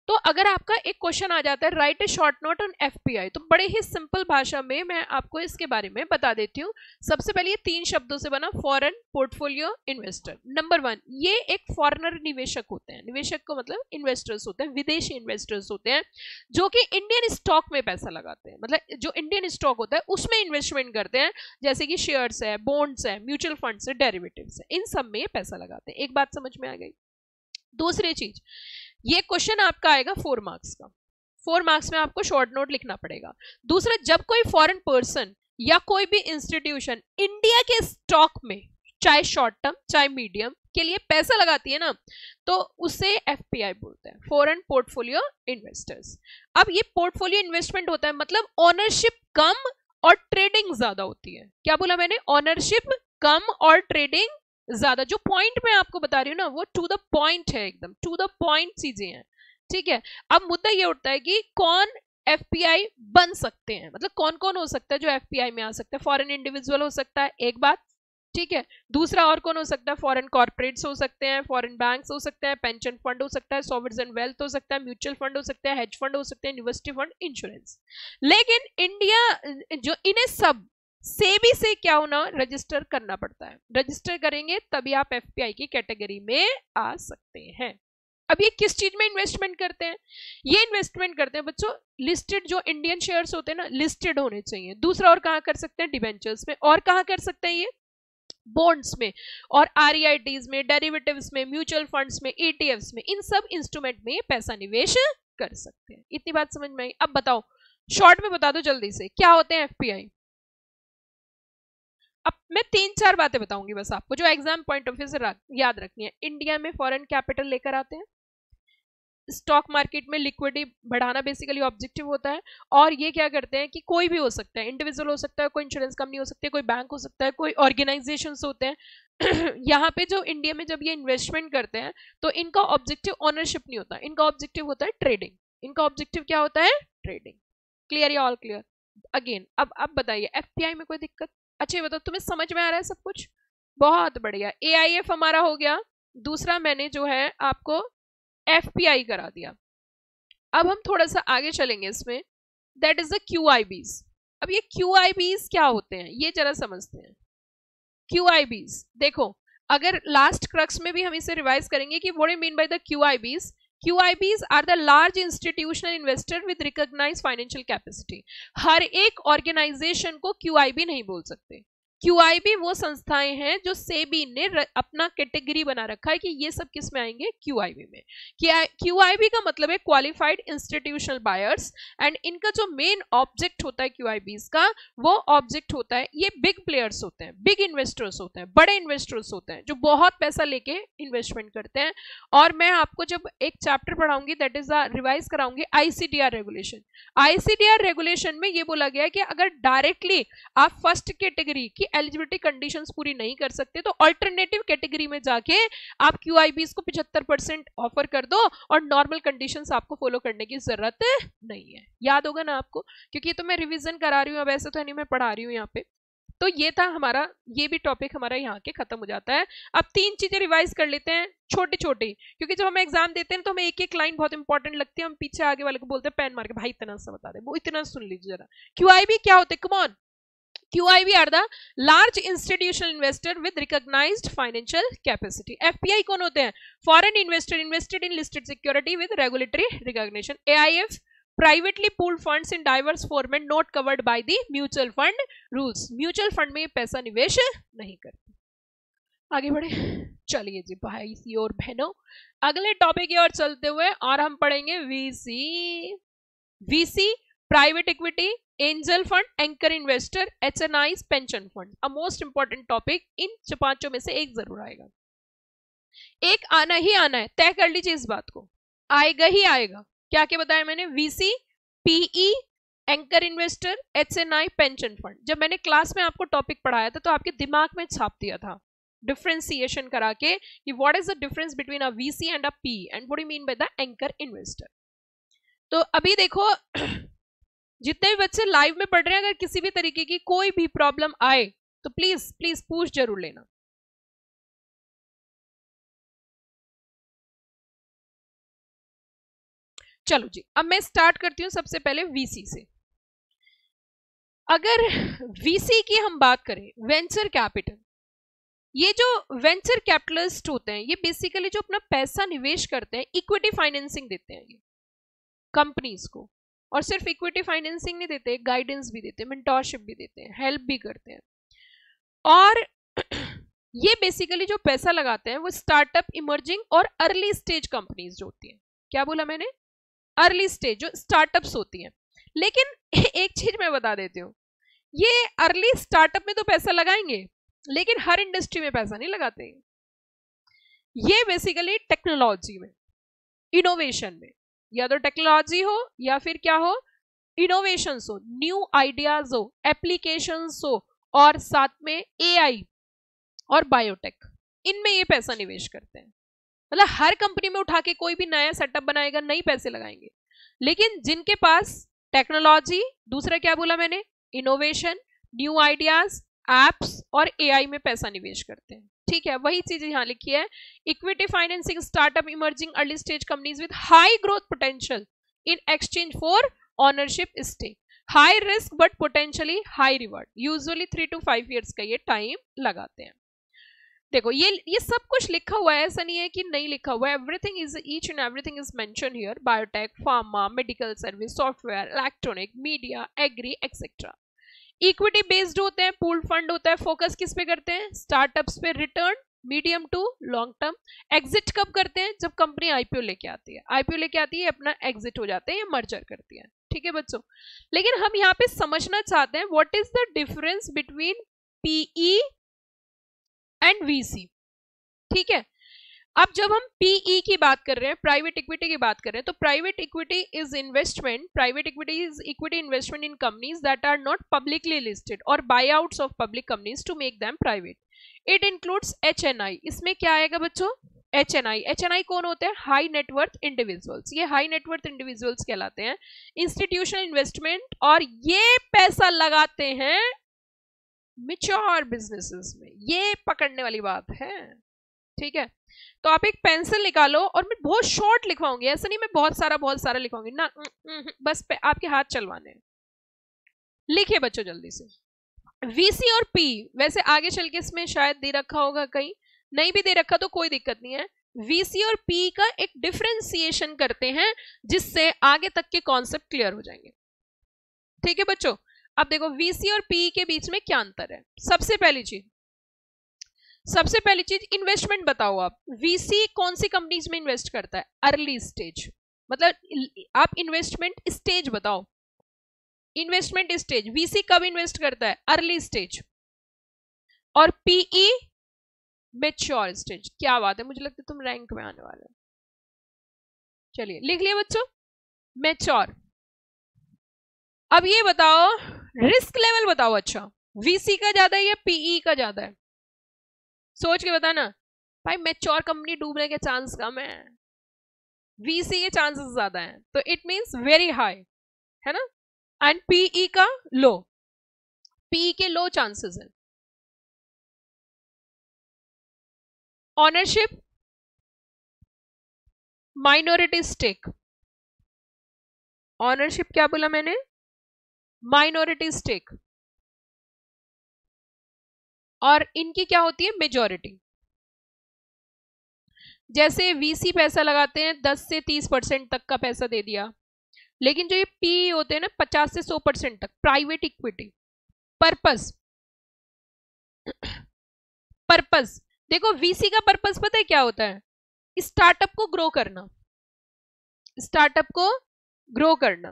तो अगर आपका एक क्वेश्चन आ जाता है write a short note on FPI, तो बड़े ही सिंपल भाषा में मैं आपको इसके बारे में बता देती हूँ। सबसे पहले ये 3 शब्दों से बना, फॉरेन पोर्टफोलियो इन्वेस्टर। नंबर 1, ये एक फॉरेनर निवेशक होते हैं, निवेशक को मतलब इन्वेस्टर्स होते हैं, विदेशी इन्वेस्टर्स होते हैं जो कि इंडियन स्टॉक में पैसा लगाते हैं, मतलब जो इंडियन स्टॉक होता है उसमें इन्वेस्टमेंट करते हैं, जैसे कि शेयर्स है, बॉन्ड्स है, म्यूचुअल फंड्स है, डेरिवेटिव्स है, इन सब में पैसा लगाते हैं। एक बात समझ में आ गई। दूसरी चीज, ये क्वेश्चन आपका आएगा 4 मार्क्स का, 4 मार्क्स में आपको शॉर्ट नोट लिखना पड़ेगा। दूसरा, जब कोई फॉरेन पर्सन या कोई भी इंस्टीट्यूशन इंडिया के स्टॉक में, चाहे शॉर्ट टर्म चाहे मीडियम, के लिए पैसा लगाती है ना, तो उसे एफपीआई बोलते हैं, फॉरेन पोर्टफोलियो इन्वेस्टर्स। अब ये पोर्टफोलियो इन्वेस्टमेंट होता है, मतलब ओनरशिप कम और ट्रेडिंग ज्यादा होती है। क्या बोला मैंने? ओनरशिप कम और ट्रेडिंग ज्यादा। जो पॉइंट मैं आपको बता रही हूँ ना, वो टू द पॉइंट है, एकदम टू द पॉइंट चीजें हैं, ठीक है। अब मुद्दा ये उठता है कि कौन एफपीआई बन सकते हैं, मतलब कौन कौन हो सकता है जो एफपीआई में आ सकता है। फॉरेन इंडिविजुअल हो सकता है, एक बात, ठीक है। दूसरा और कौन हो सकता है? फॉरेन कॉर्पोरेट्स हो सकते हैं, फॉरेन बैंक्स हो सकते हैं, पेंशन फंड हो सकता है, सॉवरेन वेल्थ हो सकता है, म्यूचुअल फंड हो सकता है, हेज फंड हो सकते हैं, यूनिवर्सिटी फंड, इंश्योरेंस। लेकिन इंडिया जो इन्हें सब सेबी से क्या होना, रजिस्टर करना पड़ता है। रजिस्टर करेंगे तभी आप एफपीआई की कैटेगरी में आ सकते हैं। अब ये किस चीज में इन्वेस्टमेंट करते हैं? ये इन्वेस्टमेंट करते हैं बच्चों, लिस्टेड जो इंडियन शेयर्स होते हैं ना, लिस्टेड होने चाहिए। दूसरा और कहां कर सकते हैं? डिबेंचर्स में। और कहां कर सकते हैं? ये बॉन्ड्स में और आरईआईटीज में, डेरिवेटिव्स में, म्यूचुअल फंड्स में, ईटीएफ्स में, इन सब इंस्ट्रूमेंट में पैसा निवेश कर सकते हैं। इतनी बात समझ में आई? अब बताओ, शॉर्ट में बता दो जल्दी से, क्या होते हैं एफपीआई? अब मैं 3-4 बातें बताऊंगी बस आपको, जो एग्जाम पॉइंट ऑफ व्यू से याद रखनी है। इंडिया में फॉरेन कैपिटल लेकर आते हैं, स्टॉक मार्केट में लिक्विडिटी बढ़ाना बेसिकली ऑब्जेक्टिव होता है। और ये क्या करते हैं कि कोई भी हो सकता है, इंडिविजुअल हो सकता है, कोई इंश्योरेंस कंपनी हो सकती है, कोई बैंक हो सकता है, कोई ऑर्गेनाइजेशंस होते हैं। यहाँ पे जो इंडिया में जब ये इन्वेस्टमेंट करते हैं तो इनका ऑब्जेक्टिव ओनरशिप नहीं होता, इनका ऑब्जेक्टिव होता है ट्रेडिंग। इनका ऑब्जेक्टिव क्या होता है? ट्रेडिंग। क्लियर या ऑल क्लियर? अगेन अब बताइए, एफपीआई में कोई दिक्कत? अच्छा बताओ, तुम्हें समझ में आ रहा है सब कुछ? बहुत बढ़िया। एआईएफ हमारा हो गया। दूसरा मैंने जो है आपको एफपीआई करा दिया। अब हम थोड़ा सा आगे चलेंगे इसमें, दैट इज द क्यूआईबीज। अब ये क्यूआईबीज क्या होते हैं ये जरा समझते हैं। क्यूआईबीज देखो, अगर लास्ट क्रक्स में भी हम इसे रिवाइज करेंगे कि what do you mean by the QIBs. QIBs are the large institutional investor with recognized financial capacity। हर एक ऑर्गेनाइजेशन को QIB नहीं बोल सकते। QIB वो संस्थाएं हैं जो सेबी ने अपना कैटेगरी बना रखा है कि ये सब किस में आएंगे? QIB में। QIB का मतलब है क्वालिफाइड इंस्टीट्यूशनल बायर्स, एंड इनका जो मेन ऑब्जेक्ट होता है QIBs का, वो ऑब्जेक्ट होता है, ये बिग प्लेयर्स होते हैं, बिग इन्वेस्टर्स होते हैं, बड़े इन्वेस्टर्स होते हैं जो बहुत पैसा लेके इन्वेस्टमेंट करते हैं। और मैं आपको जब एक चैप्टर पढ़ाऊंगी, दैट इज रिवाइज कराऊंगी ICDR रेगुलेशन। ICDR रेगुलेशन में ये बोला गया है कि अगर डायरेक्टली आप फर्स्ट कैटेगरी की एलिजिबिलिटी कंडीशंस पूरी नहीं कर सकते तो अल्टरनेटिव कैटेगरी में जाके आप QIBs को 75% ऑफर कर दो और नॉर्मल कंडीशंस आपको फॉलो करने की जरूरत नहीं है। याद होगा ना आपको, क्योंकि ये तो मैं रिवीजन करा रही हूँ, अब ऐसे तो नहीं मैं पढ़ा रही हूँ यहाँ पे। तो ये था हमारा, ये भी टॉपिक हमारा यहाँ के खत्म हो जाता है। अब 3 चीजें रिवाइज कर लेते हैं छोटी छोटी, क्योंकि जब हम एग्जाम देते हैं तो हमें एक एक लाइन बहुत इंपॉर्टेंट लगती है, हम पीछे आगे वाले को बोलते हैं पेन मार के, भाई इतना सा बता दे, वो इतना सुन लीजिए जरा। QIB क्या होते हैं? Come on. QIB are the large institutional investor with recognized financial capacity। FPI कौन होते हैं? Foreign investor invested in listed security with regulatory recognition। AIF privately pooled funds in diverse format not covered by the mutual fund rules। Mutual fund में पैसा निवेश नहीं करते। आगे बढ़े, चलिए जी भाई सी और बहनों, अगले टॉपिक की ओर चलते हुए और हम पढ़ेंगे VC private equity, angel fund, anchor investor, HNIs, pension fund. A most important topic, इन 5 में से एक जरूर आएगा, एक आना ही आना है, तय कर लीजिए इस बात को, आएगा ही आएगा। क्या क्या बताया मैंने? VC, PE, anchor investor, HNI, pension fund. जब मैंने क्लास में आपको टॉपिक पढ़ाया था तो आपके दिमाग में छाप दिया था डिफरेंशिएशन करा के कि what is the difference between a VC and a PE and what do mean by the anchor investor. तो अभी देखो जितने भी बच्चे लाइव में पढ़ रहे हैं, अगर किसी भी तरीके की कोई भी प्रॉब्लम आए तो प्लीज प्लीज पूछ जरूर लेना। चलो जी, अब मैं स्टार्ट करती हूं सबसे पहले VC से। अगर VC की हम बात करें, वेंचर कैपिटल, ये जो वेंचर कैपिटलिस्ट होते हैं ये बेसिकली जो अपना पैसा निवेश करते हैं, इक्विटी फाइनेंसिंग देते हैं ये कंपनीज को। और सिर्फ इक्विटी फाइनेंसिंग नहीं देते, गाइडेंस भी देते हैं, मेंटोरशिप भी देते हैं, हेल्प भी करते हैं। और ये बेसिकली जो पैसा लगाते हैं वो स्टार्टअप, इमर्जिंग और अर्ली स्टेज कंपनीज जो होती हैं। क्या बोला मैंने? अर्ली स्टेज जो स्टार्टअप्स होती हैं। लेकिन एक चीज मैं बता देती हूँ, ये अर्ली स्टार्टअप में तो पैसा लगाएंगे लेकिन हर इंडस्ट्री में पैसा नहीं लगाते। ये बेसिकली टेक्नोलॉजी में, इनोवेशन में, या तो टेक्नोलॉजी हो या फिर क्या हो, इनोवेशंस हो, न्यू आइडियाज हो, एप्लीकेशंस हो, और साथ में एआई और बायोटेक, इनमें ये पैसा निवेश करते हैं। मतलब हर कंपनी में उठा के कोई भी नया सेटअप बनाएगा, नई पैसे लगाएंगे, लेकिन जिनके पास टेक्नोलॉजी, दूसरा क्या बोला मैंने, इनोवेशन, न्यू आइडियाज, एप्स और एआई में पैसा निवेश करते हैं। ठीक है, वही चीज यहां लिखी है, equity financing startup emerging early stage companies with high growth potential in exchange for ownership stake, high risk but potentially high reward, usually 3 to 5 years का ये टाइम लगाते हैं। देखो ये सब कुछ लिखा हुआ है, ऐसा नहीं है कि नहीं लिखा हुआ है, everything is, each and everything is mention here, biotech, pharma, medical service, software, electronic, media, agri etcetera. Equity based होते हैं, पूल्ड फंड होता है, फोकस किस पे करते हैं, स्टार्टअप्स पे, return medium to long term. Exit कब करते हैं, जब कंपनी आईपीओ लेके आती है, आईपीओ लेके आती है अपना एग्जिट हो जाते हैं या मर्जर करती है। ठीक है बच्चों, लेकिन हम यहाँ पे समझना चाहते हैं what is the difference between PE and VC. ठीक है, अब जब हम पीई की बात कर रहे हैं, प्राइवेट इक्विटी की बात कर रहे हैं, तो private equity is investment, private equity is equity investment in companies that are not publicly listed और buyouts of public companies to make them private. It includes HNI. इसमें क्या आएगा बच्चों, एचएनआई। एचएनआई कौन होते हैं, हाई नेटवर्थ इंडिविजुअल्स। ये high net worth individuals कहलाते हैं, इंस्टीट्यूशनल इन्वेस्टमेंट, और ये पैसा लगाते हैं मैच्योर बिजनेसेस में। ये पकड़ने वाली बात है। ठीक है, तो आप एक पेंसिल निकालो, और मैं बहुत शॉर्ट लिखवाऊंगी, ऐसा नहीं मैं बहुत सारा लिखवाऊंगी ना, बस आपके हाथ चलवाने हैं। लिखिए बच्चों जल्दी से, वीसी और पी। वैसे आगे चल के इसमें शायद दे रखा होगा, कहीं नहीं भी दे रखा तो कोई दिक्कत नहीं है। वीसी और पी का एक डिफरेंशिएशन करते हैं, जिससे आगे तक के कॉन्सेप्ट क्लियर हो जाएंगे। ठीक है बच्चों, अब देखो वीसी और पी के बीच में क्या अंतर है। सबसे पहली चीज इन्वेस्टमेंट बताओ आप। वीसी कौन सी कंपनीज में इन्वेस्ट करता है, अर्ली स्टेज, मतलब आप इन्वेस्टमेंट स्टेज बताओ, इन्वेस्टमेंट स्टेज। वीसी कब इन्वेस्ट करता है, अर्ली स्टेज, और पीई मैच्योर स्टेज। क्या बात है, मुझे लगता है तुम रैंक में आने वाले हो। चलिए लिख लिया बच्चों, मैच्योर। अब ये बताओ रिस्क लेवल बताओ, अच्छा वीसी का ज्यादा है या पीई का ज्यादा है, सोच के बताना। भाई मैच्योर कंपनी डूबने के चांस कम है, वीसी के चांसेस ज्यादा हैं, तो इट मींस वेरी हाई, है ना। एंड पीई का लो, पीई के लो चांसेस हैं। ऑनरशिप, माइनॉरिटी स्टेक, ऑनरशिप क्या बोला मैंने, माइनॉरिटी स्टेक, और इनकी क्या होती है, मेजॉरिटी। जैसे वीसी पैसा लगाते हैं 10 से 30% तक का पैसा दे दिया, लेकिन जो ये पी होते हैं ना 50 से 100% तक, प्राइवेट इक्विटी। पर्पस देखो, वीसी का पर्पस पता है क्या होता है, स्टार्टअप को ग्रो करना, स्टार्टअप को ग्रो करना।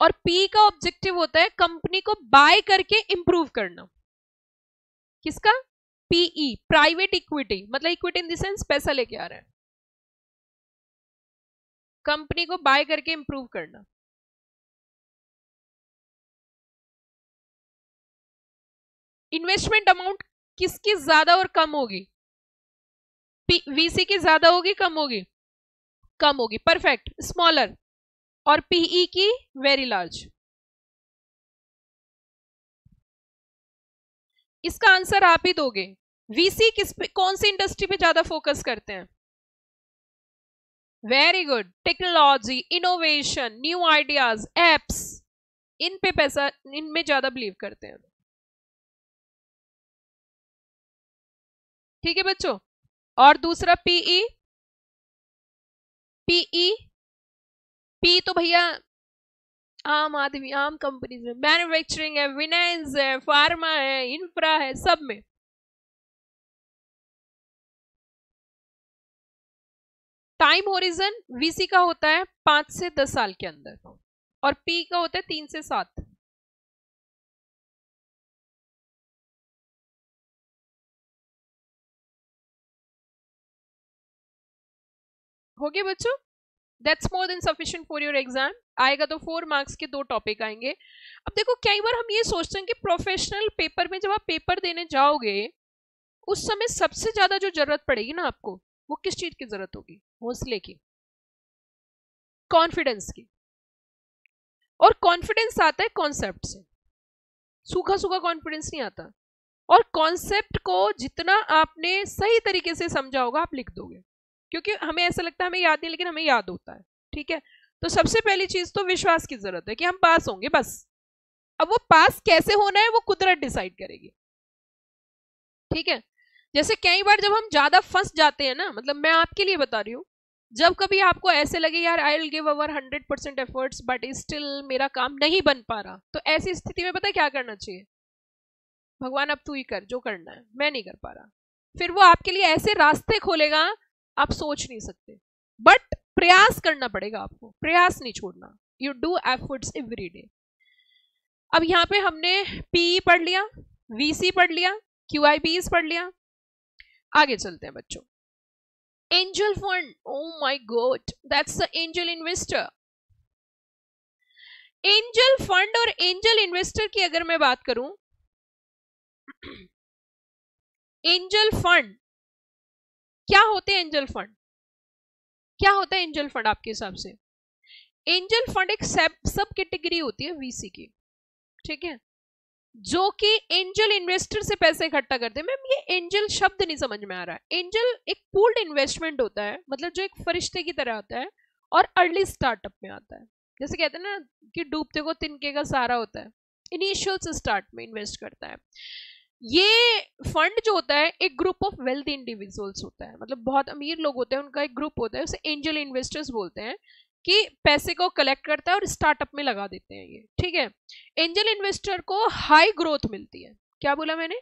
और पी का ऑब्जेक्टिव होता है कंपनी को बाय करके इंप्रूव करना। किसका, पीई, प्राइवेट इक्विटी, मतलब इक्विटी इन द सेंस पैसा लेके आ रहा है, कंपनी को बाय करके इंप्रूव करना। इन्वेस्टमेंट अमाउंट किसकी ज्यादा और कम होगी, वीसी की ज्यादा होगी कम होगी, कम होगी, परफेक्ट, स्मॉलर। और पीई की वेरी लार्ज। इसका आंसर आप ही दोगे। वीसी किस पे, कौन सी इंडस्ट्री पे ज्यादा फोकस करते हैं, very good, technology, innovation, new ideas, apps, इन पे पैसा, इनमें ज्यादा बिलीव करते हैं। ठीक है बच्चों, और दूसरा पीई, पी तो भैया आम आदमी, आम कंपनीज में, मैन्युफैक्चरिंग है, फाइनेंस है, फार्मा है, इंफ्रा है, सब में। टाइम होरिजन वीसी का होता है 5 से 10 साल के अंदर, और पी का होता है 3 से 7। हो गया बच्चों? That's more than sufficient for your exam. आएगा तो 4 मार्क्स के 2 टॉपिक आएंगे। अब देखो कई बार हम ये सोचते हैं कि प्रोफेशनल पेपर में जब आप पेपर देने जाओगे उस समय सबसे ज्यादा जो जरूरत पड़ेगी ना आपको, वो किस चीज की जरूरत होगी? हौसले की, कॉन्फिडेंस की। और कॉन्फिडेंस आता है कॉन्सेप्ट से, सूखा सूखा कॉन्फिडेंस नहीं आता। और कॉन्सेप्ट को जितना आपने सही तरीके से समझा होगा आप लिख दोगे, क्योंकि हमें ऐसा लगता है हमें याद नहीं, लेकिन हमें याद होता है। ठीक है, तो सबसे पहली चीज तो विश्वास की जरूरत है कि हम पास होंगे बस। अब वो पास कैसे होना है वो कुदरत डिसाइड करेगी। ठीक है, जैसे कई बार जब हम ज्यादा फंस जाते हैं ना, मतलब मैं आपके लिए बता रही हूँ, जब कभी आपको ऐसे लगे यार I will give our 100% efforts but still मेरा काम नहीं बन पा रहा, तो ऐसी स्थिति में पता है क्या करना चाहिए? भगवान अब तू ही कर जो करना है, मैं नहीं कर पा रहा। फिर वो आपके लिए ऐसे रास्ते खोलेगा आप सोच नहीं सकते। बट प्रयास करना पड़ेगा आपको, प्रयास नहीं छोड़ना। You do efforts every day. अब यहाँ पे हमने पीई पढ़ लिया, वीसी पढ़ लिया, क्यूआईबीज पढ़ लिया। आगे चलते हैं बच्चों। Angel fund, oh my God, that's the angel investor. Angel fund और एंजल इन्वेस्टर की अगर मैं बात करूं, एंजल फंड क्या होते हैं? एंजल फंड क्या होता है? एंजल फंड आपके हिसाब से एंजल फंड एक सब कैटेगरी होती है वीसी की। ठीक है, जो कि एंजल इन्वेस्टर से पैसे इकट्ठा करते हैं। मैम ये एंजल शब्द नहीं समझ में आ रहा है। एंजल एक पूल्ड इन्वेस्टमेंट होता है, मतलब जो एक फरिश्ते की तरह आता है और अर्ली स्टार्टअप में आता है। जैसे कहते हैं ना कि डूबते को तिनके का सहारा होता है, इनिशियल से स्टार्ट में इन्वेस्ट करता है। ये फंड जो होता है एक ग्रुप ऑफ वेल्दी इंडिविजुअल्स होता है, मतलब बहुत अमीर लोग होते हैं, उनका एक ग्रुप होता है, उसे एंजल इन्वेस्टर्स बोलते हैं, कि पैसे को कलेक्ट करता है और स्टार्टअप में लगा देते हैं ये। ठीक है, एंजल इन्वेस्टर को हाई ग्रोथ मिलती है। क्या बोला मैंने?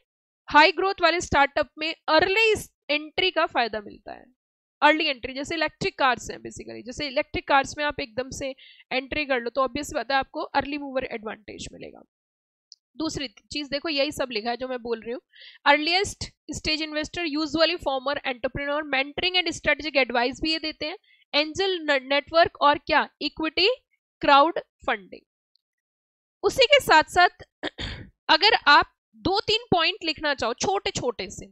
हाई ग्रोथ वाले स्टार्टअप में अर्ली एंट्री का फायदा मिलता है। अर्ली एंट्री जैसे इलेक्ट्रिक कार्स हैं बेसिकली, जैसे इलेक्ट्रिक कार्स में आप एकदम से एंट्री कर लो तो ऑब्वियस बात है आपको अर्ली मूवर एडवांटेज मिलेगा। दूसरी चीज देखो, यही सब लिखा है जो मैं बोल रही हूँ। Earliest stage investor usually farmer entrepreneur, mentoring and strategic advice भी ये देते हैं। एंजल नेटवर्क और क्या, इक्विटी क्राउड फंडिंग। उसी के साथ साथ अगर आप 2-3 पॉइंट लिखना चाहो छोटे छोटे से,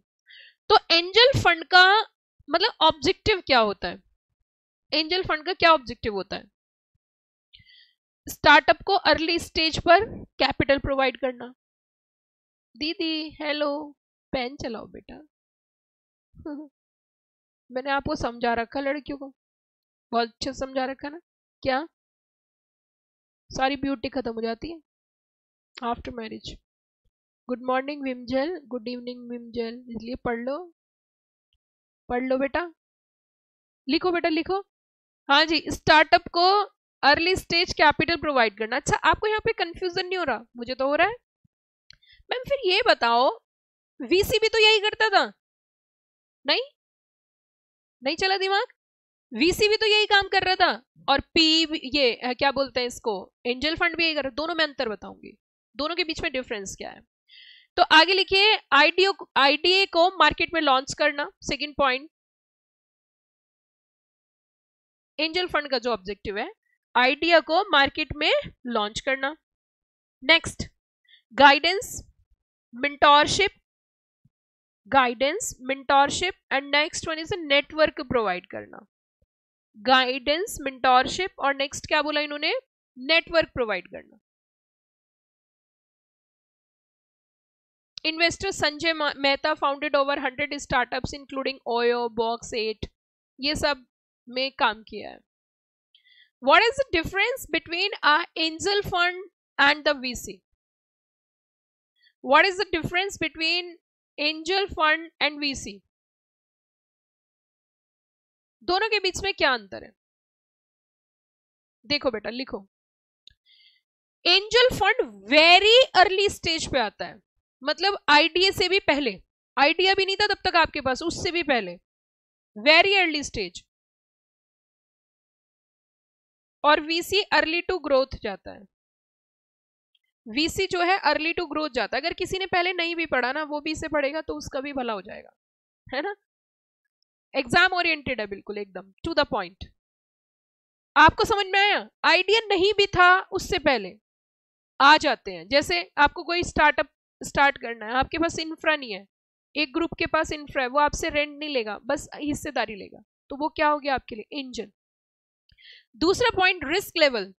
तो एंजल फंड का मतलब ऑब्जेक्टिव क्या होता है? एंजल फंड का क्या ऑब्जेक्टिव होता है? स्टार्टअप को अर्ली स्टेज पर कैपिटल प्रोवाइड करना। दीदी हेलो, पेन चलाओ बेटा। मैंने आपको समझा रखा, लड़कियों को बहुत अच्छा समझा रखा ना। क्या सारी ब्यूटी खत्म हो जाती है आफ्टर मैरिज? गुड मॉर्निंग विमजल, गुड इवनिंग विमजल, इसलिए पढ़ लो बेटा, लिखो बेटा लिखो। हाँ जी, स्टार्टअप को अर्ली स्टेज कैपिटल प्रोवाइड करना। अच्छा, आपको यहाँ पे कंफ्यूजन नहीं हो रहा? मुझे तो हो रहा है। मैम फिर ये बताओ, वीसी भी तो यही करता था? नहीं नहीं चला दिमाग? वीसी भी तो यही काम कर रहा था, और पी ये क्या बोलते हैं इसको, एंजल फंड भी यही कर रहा है। दोनों में अंतर बताऊंगी, दोनों के बीच में डिफरेंस क्या है। तो आगे लिखिए, आईडीए को मार्केट में लॉन्च करना, सेकंड पॉइंट। एंजल फंड का जो ऑब्जेक्टिव है, आइडिया को मार्केट में लॉन्च करना। Next, guidance mentorship and next one is network provide करना। गाइडेंस, मेंटोरशिप और नेक्स्ट क्या बोला इन्होंने? नेटवर्क प्रोवाइड करना। Investor Sanjay Mehta founded over 100 startups including OYO, box 8, ये सब में काम किया है। What is the difference between an angel fund and the VC? What is the difference between angel fund and VC? दोनों के बीच में क्या अंतर है? देखो बेटा लिखो, angel fund very early stage पे आता है, मतलब आइडिया से भी पहले, आइडिया भी नहीं था तब तक आपके पास, उससे भी पहले, वेरी अर्ली स्टेज। और वीसी अर्ली टू ग्रोथ जाता है। वीसी जो है अर्ली टू ग्रोथ जाता है। अगर किसी ने पहले नहीं भी पढ़ा ना, वो भी इसे पढ़ेगा तो उसका भी भला हो जाएगा, है ना। एग्जाम ओरिएंटेड है बिल्कुल, एकदम टू द पॉइंट। आपको समझ में आया? आइडिया नहीं भी था उससे पहले आ जाते हैं। जैसे आपको कोई स्टार्टअप स्टार्ट करना है, आपके पास इंफ्रा नहीं है, एक ग्रुप के पास इंफ्रा है, वो आपसे रेंट नहीं लेगा, बस हिस्सेदारी लेगा, तो वो क्या हो गया आपके लिए? एंजल। दूसरा पॉइंट, रिस्क लेवल।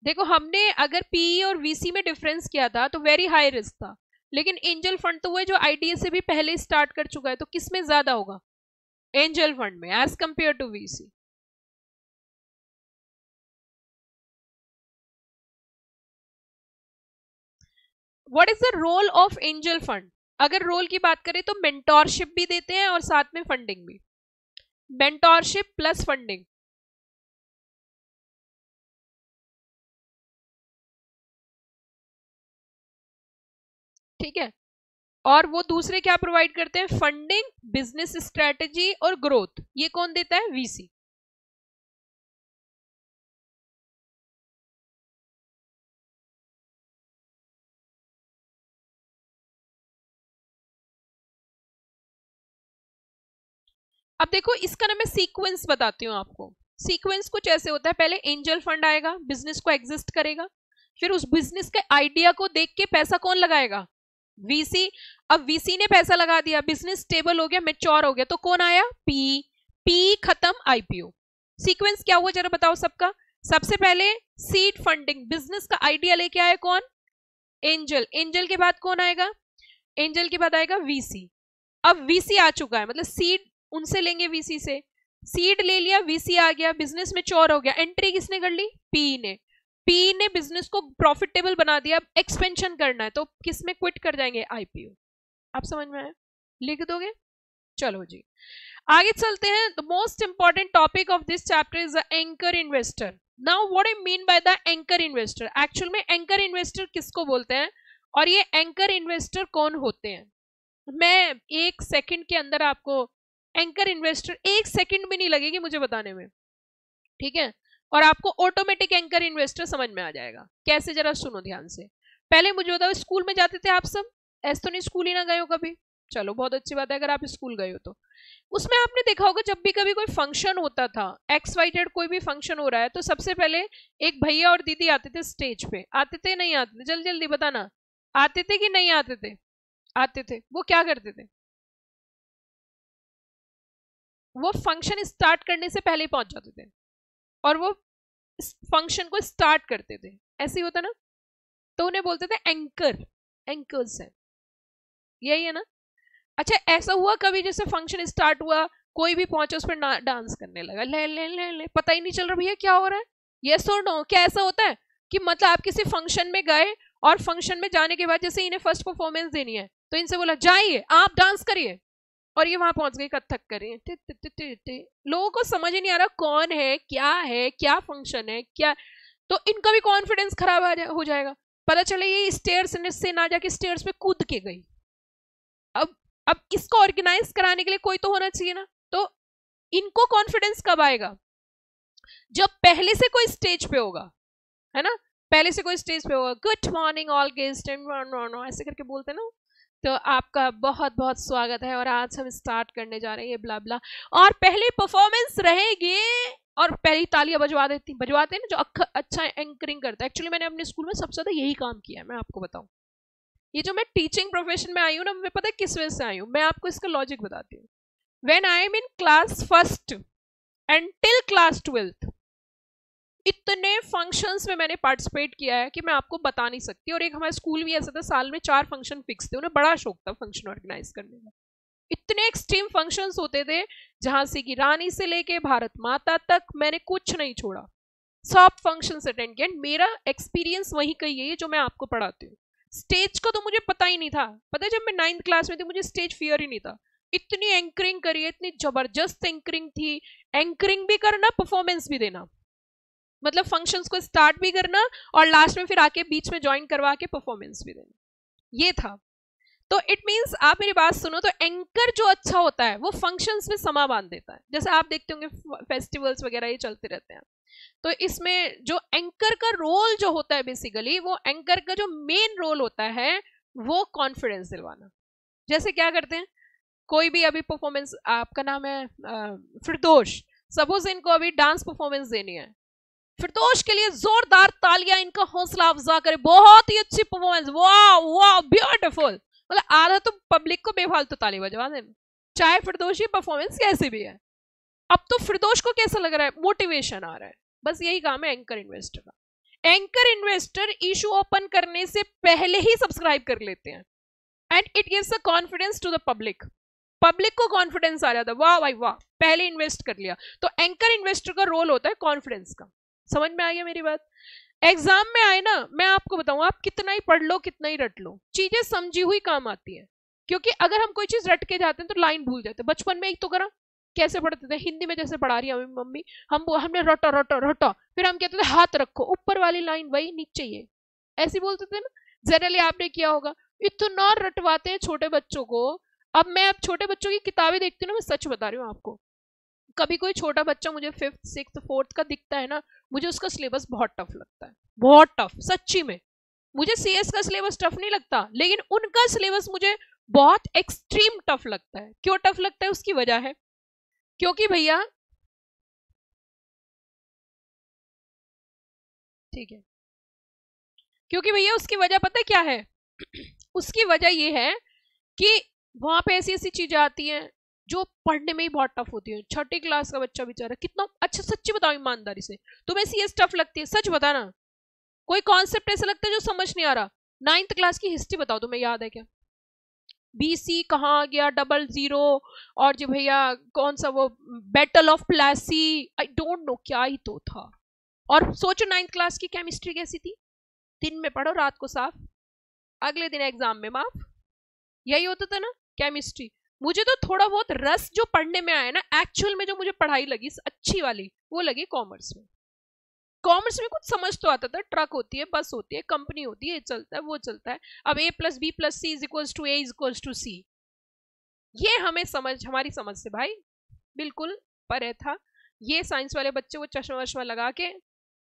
देखो हमने अगर पीई और वीसी में डिफरेंस किया था तो वेरी हाई रिस्क था, लेकिन एंजल फंड तो वो है जो आईडीए से भी पहले स्टार्ट कर चुका है, तो किस में ज्यादा होगा? एंजल फंड में, as compare to VC. What is the role of angel fund? अगर रोल की बात करें तो मेंटोरशिप भी देते हैं और साथ में फंडिंग भी। Mentorship plus funding. ठीक है, और वो दूसरे क्या प्रोवाइड करते हैं? फंडिंग, बिजनेस स्ट्रेटजी और ग्रोथ। ये कौन देता है? वीसी। अब देखो इसका ना मैं सीक्वेंस बताती हूँ आपको। सीक्वेंस कुछ ऐसे होता है, पहले एंजल फंड आएगा, बिजनेस को एग्जिस्ट करेगा, फिर उस बिजनेस के आइडिया को देख के पैसा कौन लगाएगा? वीसी। अब वीसी ने पैसा लगा दिया, बिजनेस स्टेबल हो गया, मैच्योर हो गया, तो कौन आया? पी। पी खत्म, आईपीओ। सीक्वेंस क्या हुआ जरा बताओ सबका? सबसे पहले सीड फंडिंग, बिजनेस का आइडिया लेके आया कौन? एंजल। एंजल के बाद कौन आएगा? एंजल के बाद आएगा वीसी। अब वीसी आ चुका है, मतलब सीड उनसे लेंगे, वीसी से सीड ले लिया, वीसी आ गया, बिजनेस में चोर हो गया, एंट्री किसने कर ली? पी ने। पी ने बिजनेस को प्रॉफिटेबल बना दिया, एक्सपेंशन करना है तो किस में क्विट कर जाएंगे? आईपीओ। आप समझ में आया? लिख दोगे? चलो जी आगे चलते हैं। The most important topic of this chapter is the anchor investor. Now what I mean by the anchor investor? Actual में एंकर इन्वेस्टर किसको बोलते हैं और ये एंकर इन्वेस्टर कौन होते हैं? मैं एक सेकंड के अंदर आपको एंकर इन्वेस्टर, एक सेकंड भी नहीं लगेगी मुझे बताने में, ठीक है, और आपको ऑटोमेटिक एंकर इन्वेस्टर समझ में आ जाएगा। कैसे? जरा सुनो ध्यान से। पहले मुझे बताओ, स्कूल में जाते थे आप सब? ऐसे तो नहीं स्कूल ही ना गए हो कभी? चलो बहुत अच्छी बात है अगर आप स्कूल गए हो तो। उसमें आपने देखा होगा जब भी कभी कोई फंक्शन होता था, एक्स वाई जेड कोई भी फंक्शन हो रहा है, तो सबसे पहले एक भैया और दीदी आते थे स्टेज पे। आते थे नहीं आते थे? जल्दी जल्दी बताना, आते थे कि नहीं आते थे? आते थे। वो क्या करते थे? वो फंक्शन स्टार्ट करने से पहले पहुंच जाते थे और वो फंक्शन को स्टार्ट करते थे। ऐसे ही होता ना, तो उन्हें बोलते थे एंकर। एंकर्स है, यही है ना? अच्छा ऐसा हुआ कभी जैसे फंक्शन स्टार्ट हुआ, कोई भी पहुंचा उस पर डांस करने लगा, ले ले ले ले, पता ही नहीं चल रहा भैया क्या हो रहा है? ये सो नो, क्या ऐसा होता है कि मतलब आप किसी फंक्शन में गए और फंक्शन में जाने के बाद जैसे इन्हें फर्स्ट परफॉर्मेंस देनी है तो इनसे बोला जाइए आप डांस करिए, और ये वहां पहुंच गए कथक करें, लोगों को समझ ही नहीं आ रहा कौन है, क्या फंक्शन है, क्या, तो इनका भी कॉन्फिडेंस खराब हो जाएगा। पता चले ये स्टेयर्स से ना जाके स्टेयर्स पे कूद के गई। अब इसको ऑर्गेनाइज कराने के लिए कोई तो होना चाहिए ना, तो इनको कॉन्फिडेंस कब आएगा? जब पहले से कोई स्टेज पे होगा, है ना? पहले से कोई स्टेज पे होगा, गुड मॉर्निंग ऑल गेस्ट, ऐसे करके बोलते ना, तो आपका बहुत बहुत स्वागत है और आज हम स्टार्ट करने जा रहे हैं ये ब्ला ब्ला, और पहली परफॉर्मेंस रहेगी और पहली तालियां बजवाते हैं ना जो अच्छा एंकरिंग करता है। एक्चुअली मैंने अपने स्कूल में सबसे ज्यादा यही काम किया है, मैं आपको बताऊं। ये जो मैं टीचिंग प्रोफेशन में आई हूँ ना, मैं पता है किस वजह से आई हूँ, मैं आपको इसका लॉजिक बताती हूँ। When I am in class first and till class 12th, इतने फंक्शंस में मैंने पार्टिसिपेट किया है कि मैं आपको बता नहीं सकती। और एक हमारा स्कूल भी ऐसा था, साल में 4 फंक्शन फिक्स थे, उन्हें बड़ा शौक था फंक्शन ऑर्गेनाइज करने का। इतने एक्सट्रीम फंक्शंस होते थे, झांसी की रानी से लेके भारत माता तक मैंने कुछ नहीं छोड़ा, सब फंक्शंस अटेंड किया। मेरा एक्सपीरियंस वही का ही है जो मैं आपको पढ़ाती हूँ। स्टेज का तो मुझे पता ही नहीं था, पता है जब मैं 9th क्लास में थी मुझे स्टेज फियर ही नहीं था। इतनी एंकरिंग करी है, इतनी जबरदस्त एंकरिंग थी, एंकरिंग भी करना, परफॉर्मेंस भी देना, मतलब फंक्शंस को स्टार्ट भी करना और लास्ट में फिर आके बीच में ज्वाइन करवा के परफॉर्मेंस भी देना, ये था। तो इट मींस आप मेरी बात सुनो, तो एंकर जो अच्छा होता है वो फंक्शंस में समा बांध देता है। जैसे आप देखते होंगे फेस्टिवल्स वगैरह ये चलते रहते हैं, तो इसमें जो एंकर का रोल जो होता है, बेसिकली वो एंकर का जो मेन रोल होता है वो कॉन्फिडेंस दिलवाना। जैसे क्या करते हैं, कोई भी अभी परफॉर्मेंस, आपका नाम है फिरदौश, सपोज इनको अभी डांस परफॉर्मेंस देनी है, फिरदौश के लिए जोरदार तालियां इनका हौसला अफजा करे, बहुत ही अच्छी परफॉर्मेंस, वाह वाह ब्यूटीफुल, मतलब आधा तो पब्लिक को बेफालतू ताली बजवा देना, चाहे फिरदौश की परफॉर्मेंस कैसी भी है। अब तो फिरदौश को कैसा लग रहा है, मोटिवेशन आ रहा है, बस यही काम है एंकर इन्वेस्टर का। एंकर इन्वेस्टर इशू ओपन करने से पहले ही सब्सक्राइब कर लेते हैं and it gives a confidence to the public, public को कॉन्फिडेंस आ जाता है, वाह भाई वाह पहले इन्वेस्ट कर लिया। तो एंकर इन्वेस्टर का रोल होता है कॉन्फिडेंस का। समझ में आ गया मेरी बात? एग्जाम में आए ना, मैं आपको बताऊं, आप कितना ही पढ़ लो कितना ही रट लो, चीजें समझी हुई काम आती है, क्योंकि अगर हम कोई चीज रट के जाते हैं तो लाइन भूल जाते हैं। बचपन में एक तो करा, कैसे पढ़ते थे, हिंदी में जैसे पढ़ा रही है मम्मी, हमने रटा रटा रटा, फिर हम कहते थे हाथ रखो, ऊपर वाली लाइन वही नीचे ये, ऐसे बोलते थे ना, जनरली आपने किया होगा। इतना रटवाते हैं छोटे बच्चों को। अब मैं छोटे बच्चों की किताबें देखती हूँ ना, मैं सच बता रही हूँ आपको, कभी कोई छोटा बच्चा मुझे 5th 6th 4th का दिखता है ना, मुझे उसका सिलेबस बहुत टफ लगता है, बहुत टफ, सच्ची में। मुझे सीएस का सिलेबस टफ नहीं लगता, लेकिन उनका सिलेबस मुझे बहुत एक्सट्रीम टफ लगता है। क्यों टफ लगता है, उसकी वजह है, क्योंकि भैया, ठीक है, क्योंकि भैया उसकी वजह पता है क्या है? उसकी वजह ये है कि वहां पे ऐसी ऐसी चीजें आती हैं जो पढ़ने में ही बहुत टफ होती है। 6ठी क्लास का बच्चा बेचारा कितना अच्छा, सच्ची बताओ ईमानदारी से, तुम्हें सीएस टफ लगती है, सच बताना, कोई कॉन्सेप्ट ऐसा लगता है जो समझ नहीं आ रहा। 9th क्लास की हिस्ट्री बताओ, तुम्हें याद है क्या? बीसी कहाँ गया, 00, और जो भैया कौन सा वो battle of Plassey, I don't know क्या ही तो था। और सोचो 9th क्लास की केमिस्ट्री कैसी थी, दिन में पढ़ो रात को साफ, अगले दिन एग्जाम में माफ, यही होता था ना केमिस्ट्री। मुझे तो थोड़ा बहुत रस जो पढ़ने में आया ना, एक्चुअल में जो मुझे पढ़ाई लगी अच्छी वाली, वो लगी कॉमर्स में। कॉमर्स में कुछ समझ तो आता था, ट्रक होती है, बस होती है, कंपनी होती है, ये चलता है वो चलता है, अब A + B + C = A = C, ये हमें समझ, हमारी समझ से भाई बिल्कुल परे था। ये साइंस वाले बच्चे वो चश्मा वश्मा लगा के,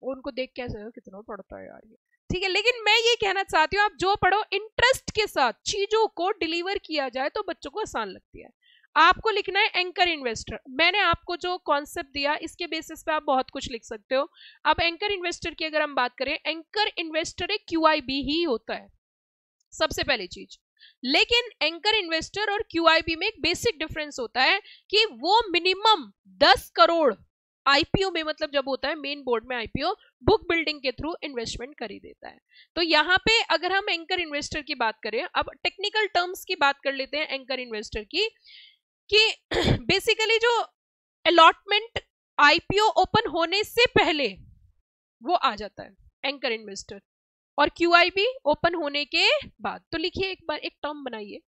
उनको देख के ऐसा कितना पढ़ता है यार ये, ठीक है। लेकिन मैं ये कहना चाहती हूँ, आप जो पढ़ो इंटरेस्ट के साथ चीजों को डिलीवर किया जाए तो बच्चों को आसान लगती है। आपको लिखना है एंकर इन्वेस्टर, मैंने आपको जो कॉन्सेप्ट दिया इसके बेसिस पे आप बहुत कुछ लिख सकते हो। अब एंकर इन्वेस्टर की अगर हम बात करें, एंकर इन्वेस्टर एक QIB ही होता है सबसे पहली चीज। लेकिन एंकर इन्वेस्टर और QIB में एक बेसिक डिफरेंस होता है कि वो मिनिमम 10 करोड़ आईपीओ में, मतलब जब होता है मेन बोर्ड में आईपीओ, बुक बिल्डिंग के थ्रू इन्वेस्टमेंट कर ही देता है। तो यहाँ पे अगर हम एंकर इन्वेस्टर की बात करें, अब टेक्निकल टर्म्स की बात कर लेते हैं एंकर इन्वेस्टर की, कि बेसिकली जो अलॉटमेंट आईपीओ ओपन होने से पहले वो आ जाता है एंकर इन्वेस्टर, और QIB ओपन होने के बाद। तो लिखिए एक बार, एक टर्म बनाइए,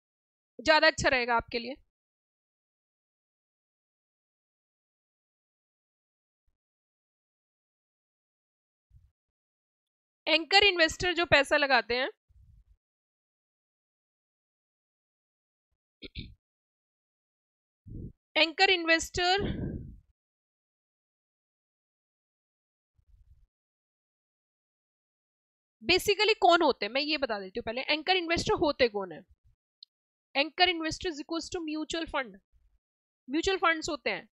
ज्यादा अच्छा रहेगा आपके लिए। एंकर इन्वेस्टर जो पैसा लगाते हैं, एंकर इन्वेस्टर बेसिकली कौन होते हैं, मैं ये बता देती हूँ पहले, एंकर इन्वेस्टर होते कौन है। Anchor investor equals to mutual fund, mutual funds होते हैं।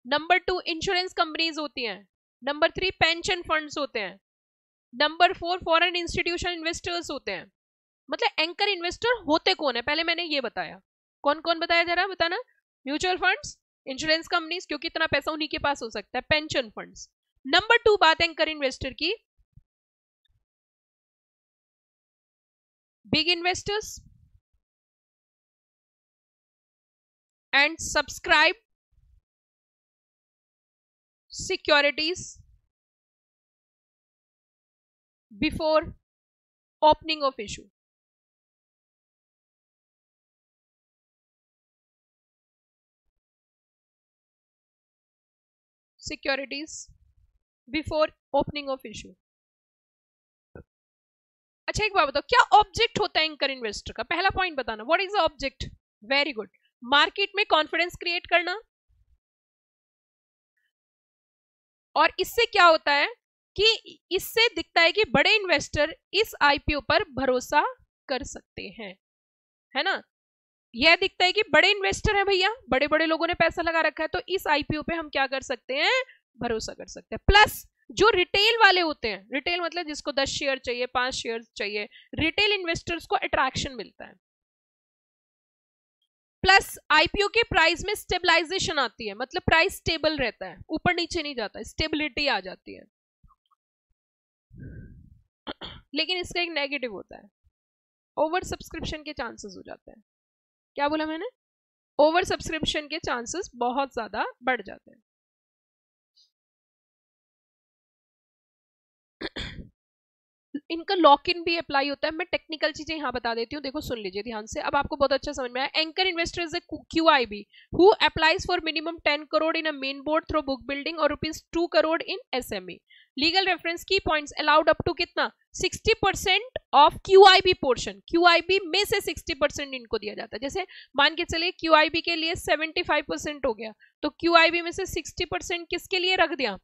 नंबर 2 इंश्योरेंस कंपनीज होती हैं। नंबर 3 पेंशन फंड्स होते हैं। नंबर 4 फॉरेन इंस्टीट्यूशन इन्वेस्टर्स होते हैं। मतलब एंकर इन्वेस्टर होते कौन है, पहले मैंने ये बताया, कौन कौन बताया जरा बताना। म्यूचुअल फंड्स, इंश्योरेंस कंपनीज, क्योंकि इतना पैसा उन्हीं के पास हो सकता है, पेंशन फंड्स। नंबर 2 बात एंकर इन्वेस्टर की, big investors and subscribe securities before opening of issue. Securities before opening of issue. अच्छा एक बात बताओ, क्या ऑब्जेक्ट होता है एंकर इन्वेस्टर का? पहला पॉइंट बताना, what is the object. Very good, market में कॉन्फिडेंस क्रिएट करना। और इससे क्या होता है कि इससे दिखता है कि बड़े इन्वेस्टर इस आईपीओ पर भरोसा कर सकते हैं, है ना। यह दिखता है कि बड़े इन्वेस्टर हैं भैया, बड़े बड़े लोगों ने पैसा लगा रखा है, तो इस आईपीओ पे हम क्या कर सकते हैं, भरोसा कर सकते हैं। प्लस जो रिटेल वाले होते हैं, रिटेल मतलब जिसको 10 शेयर चाहिए, 5 शेयर चाहिए, रिटेल इन्वेस्टर्स को अट्रैक्शन मिलता है। प्लस आईपीओ के प्राइस में स्टेबलाइजेशन आती है, मतलब प्राइस स्टेबल रहता है, ऊपर नीचे नहीं जाता, स्टेबिलिटी आ जाती है। लेकिन इसका एक नेगेटिव होता है, ओवर सब्सक्रिप्शन के चांसेस हो जाते हैं। क्या बोला मैंने, ओवर सब्सक्रिप्शन के चांसेस बहुत ज्यादा बढ़ जाते हैं। इनका लॉक इन भी अप्लाई होता है। मैं टेक्निकल चीजें यहाँ बता देती हूँ, देखो सुन लीजिए ध्यान से, अब आपको बहुत अच्छा समझ में आया। Anchor investor is a QIB who applies for minimum 10 crore in a main board through book building और ₹2 करोड़ इन SME। लीगल रेफरेंस की पॉइंट्स अलाउड अप टू कितना, 60% ऑफ QIB पोर्शन, QIB में से 60% इनको दिया जाता है। जैसे मान के चले QIB के लिए 75% हो गया, तो QIB में से 60% किसके लिए रख दिया,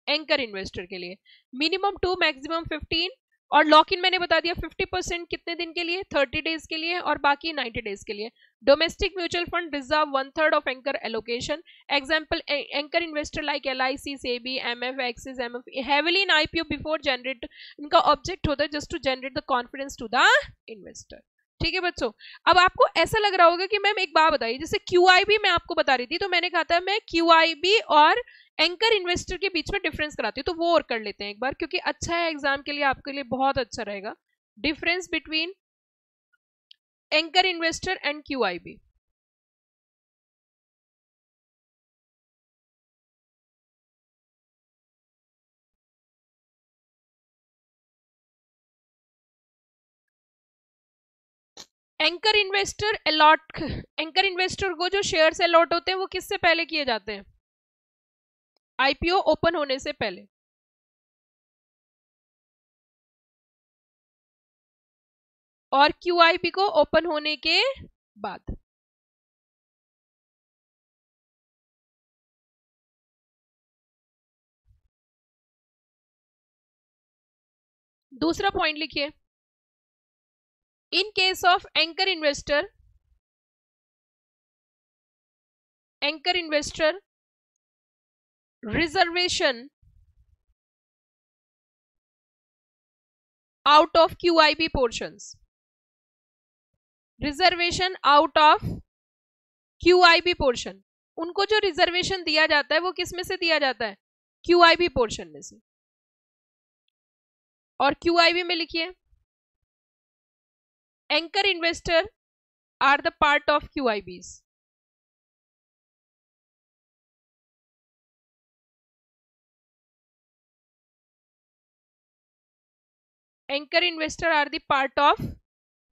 एंकर इन्वेस्टर के लिए। मिनिमम 2 मैक्सिमम 15, और लॉक इन मैंने बता दिया 50% कितने दिन के लिए, 30 डेज के लिए, और बाकी 90 डेज के लिए। Domestic mutual fund reserve 1/3 of anchor allocation. Example anchor investor like LIC, SEBI, MF, Axis, MF heavily in IPO before generate, इनका ऑब्जेक्ट होता है just to generate the confidence to the investor. ठीक है बच्चों, अब आपको ऐसा लग रहा होगा कि मैम एक बात बताइए, जैसे QIB मैं आपको बता रही थी, तो मैंने कहा था मैं QIB और एंकर इन्वेस्टर के बीच में डिफरेंस कराती हूँ, तो वो और कर लेते हैं एक बार, क्योंकि अच्छा है एग्जाम के लिए, आपके लिए बहुत अच्छा रहेगा। Difference between anchor investor and QIB। Anchor investor को जो शेयर्स अलॉट होते हैं वो किससे पहले किए जाते हैं, IPO ओपन होने से पहले। और QIB को ओपन होने के बाद। दूसरा पॉइंट लिखिए, in case of anchor investor reservation out of QIB portions, reservation out of QIB portion, उनको जो रिजर्वेशन दिया जाता है वो किस में से दिया जाता है, QIB पोर्शन में से। और QIB में लिखिए, anchor investor are the part of QIBs। Anchor investor are the part of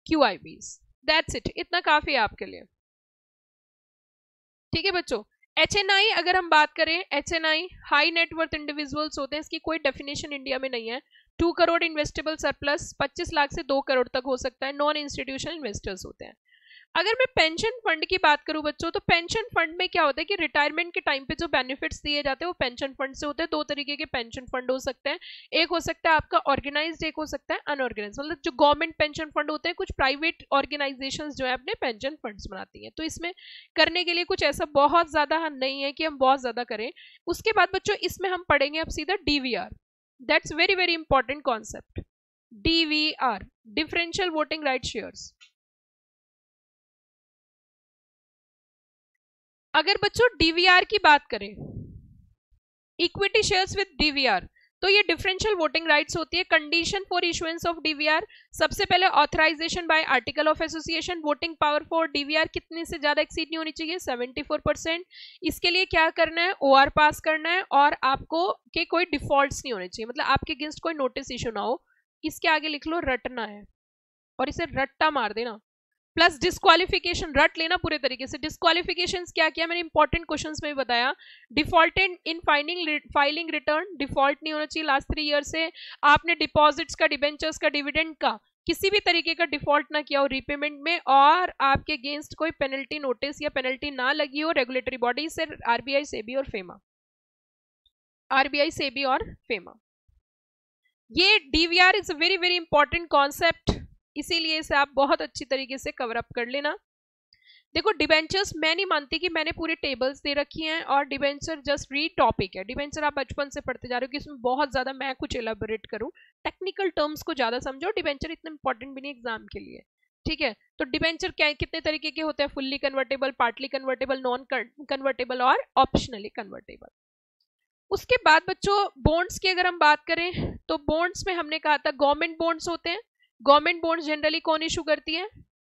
QIBs। That's it, इतना काफी है आपके लिए। ठीक है बच्चों, HNI अगर हम बात करें, HNI हाई नेटवर्थ इंडिविजुअल्स होते हैं, इसकी कोई डेफिनेशन इंडिया में नहीं है। 2 करोड़ इन्वेस्टेबल सरप्लस 25 लाख से 2 करोड़ तक हो सकता है, नॉन इंस्टीट्यूशनल इन्वेस्टर्स होते हैं। अगर मैं पेंशन फंड की बात करूं बच्चों, तो पेंशन फंड में क्या होता है कि रिटायरमेंट के टाइम पे जो बेनिफिट्स दिए जाते हैं वो पेंशन फंड से होते हैं। 2 तरीके के पेंशन फंड हो सकते हैं, एक हो सकता है आपका ऑर्गेनाइज्ड, एक हो सकता है अनऑर्गेनाइज्ड। मतलब जो गवर्नमेंट पेंशन फंड होते हैं, कुछ प्राइवेट ऑर्गेनाइजेशंस जो है अपने पेंशन फंड्स बनाती हैं, तो इसमें करने के लिए कुछ ऐसा बहुत ज्यादा नहीं है कि हम बहुत ज्यादा करें। उसके बाद बच्चों इसमें हम पढ़ेंगे अब सीधा DVR, that's very very important concept. DVR, differential voting right shares. अगर बच्चों DVR की बात करें, इक्विटी शेयर्स विद DVR, तो ये डिफरेंशियल वोटिंग राइट्स होती है। Condition for issuance of DVR, सबसे पहले authorization by article of association. Voting power for DVR कितने से ज्यादा एक्सीड नहीं होनी चाहिए, 74%। इसके लिए क्या करना है, OR पास करना है, और आपको के कोई डिफॉल्ट्स नहीं होने चाहिए, मतलब आपके अगेंस्ट कोई नोटिस इशू ना हो। इसके आगे लिख लो रटना है, और इसे रट्टा मार देना। प्लस डिस्क्वालिफिकेशन, रट लेना पूरे तरीके से। डिस्क्वालिफिकेशन क्या किया मैंने इंपॉर्टेंट क्वेश्चंस में भी बताया। Defaulted in filing return, default नहीं होना चाहिए लास्ट 3 ईयर से। आपने डिपॉजिट्स का, डिबेंचर्स का, डिविडेंड का किसी भी तरीके का डिफॉल्ट ना किया हो रीपेमेंट में, और आपके अगेंस्ट कोई पेनल्टी नोटिस या पेनल्टी ना लगी हो रेगुलेटरी बॉडी से, RBI, SEBI और FEMA, RBI, SEBI और FEMA। ये DVR is a very very important concept, इसीलिए इसे आप बहुत अच्छी तरीके से कवर अप कर लेना। देखो डिबेंचर्स मैं नहीं मानती कि मैंने पूरे टेबल्स दे रखी हैं और डिबेंचर जस्ट रीड टॉपिक है। डिबेंचर आप बचपन से पढ़ते जा रहे हो कि इसमें बहुत ज्यादा मैं कुछ एलाबोरेट करूं, टेक्निकल टर्म्स को ज्यादा समझो। डिबेंचर इतना इंपॉर्टेंट भी नहीं एग्जाम के लिए, ठीक है। तो डिबेंचर क्या कितने तरीके के होते हैं, fully convertible, partly convertible, non convertible और ऑप्शनली कन्वर्टेबल। उसके बाद बच्चों बॉन्ड्स की अगर हम बात करें तो बॉन्ड्स में हमने कहा था गवर्नमेंट बॉन्ड्स होते हैं। गवर्नमेंट बॉन्ड्स जनरली कौन इशू करती है,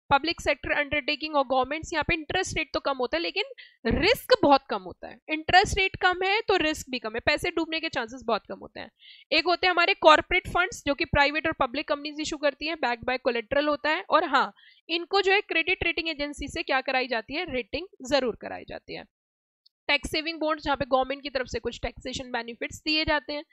पब्लिक सेक्टर अंडरटेकिंग और गवर्नमेंट्स। यहाँ पे इंटरेस्ट रेट तो कम होता है लेकिन रिस्क बहुत कम होता है। इंटरेस्ट रेट कम है तो रिस्क भी कम है, पैसे डूबने के चांसेस बहुत कम होते हैं। एक होते हैं हमारे कॉर्पोरेट फंड्स जो कि प्राइवेट और पब्लिक कंपनीज इशू करती हैं, बैक्ड बाय कोलेट्रल होता है। और हाँ, इनको जो है क्रेडिट रेटिंग एजेंसी से क्या कराई जाती है, रेटिंग जरूर कराई जाती है। टैक्स सेविंग बॉन्ड्स जहाँ पे गवर्नमेंट की तरफ से कुछ टैक्सेशन बेनिफिट्स दिए जाते हैं।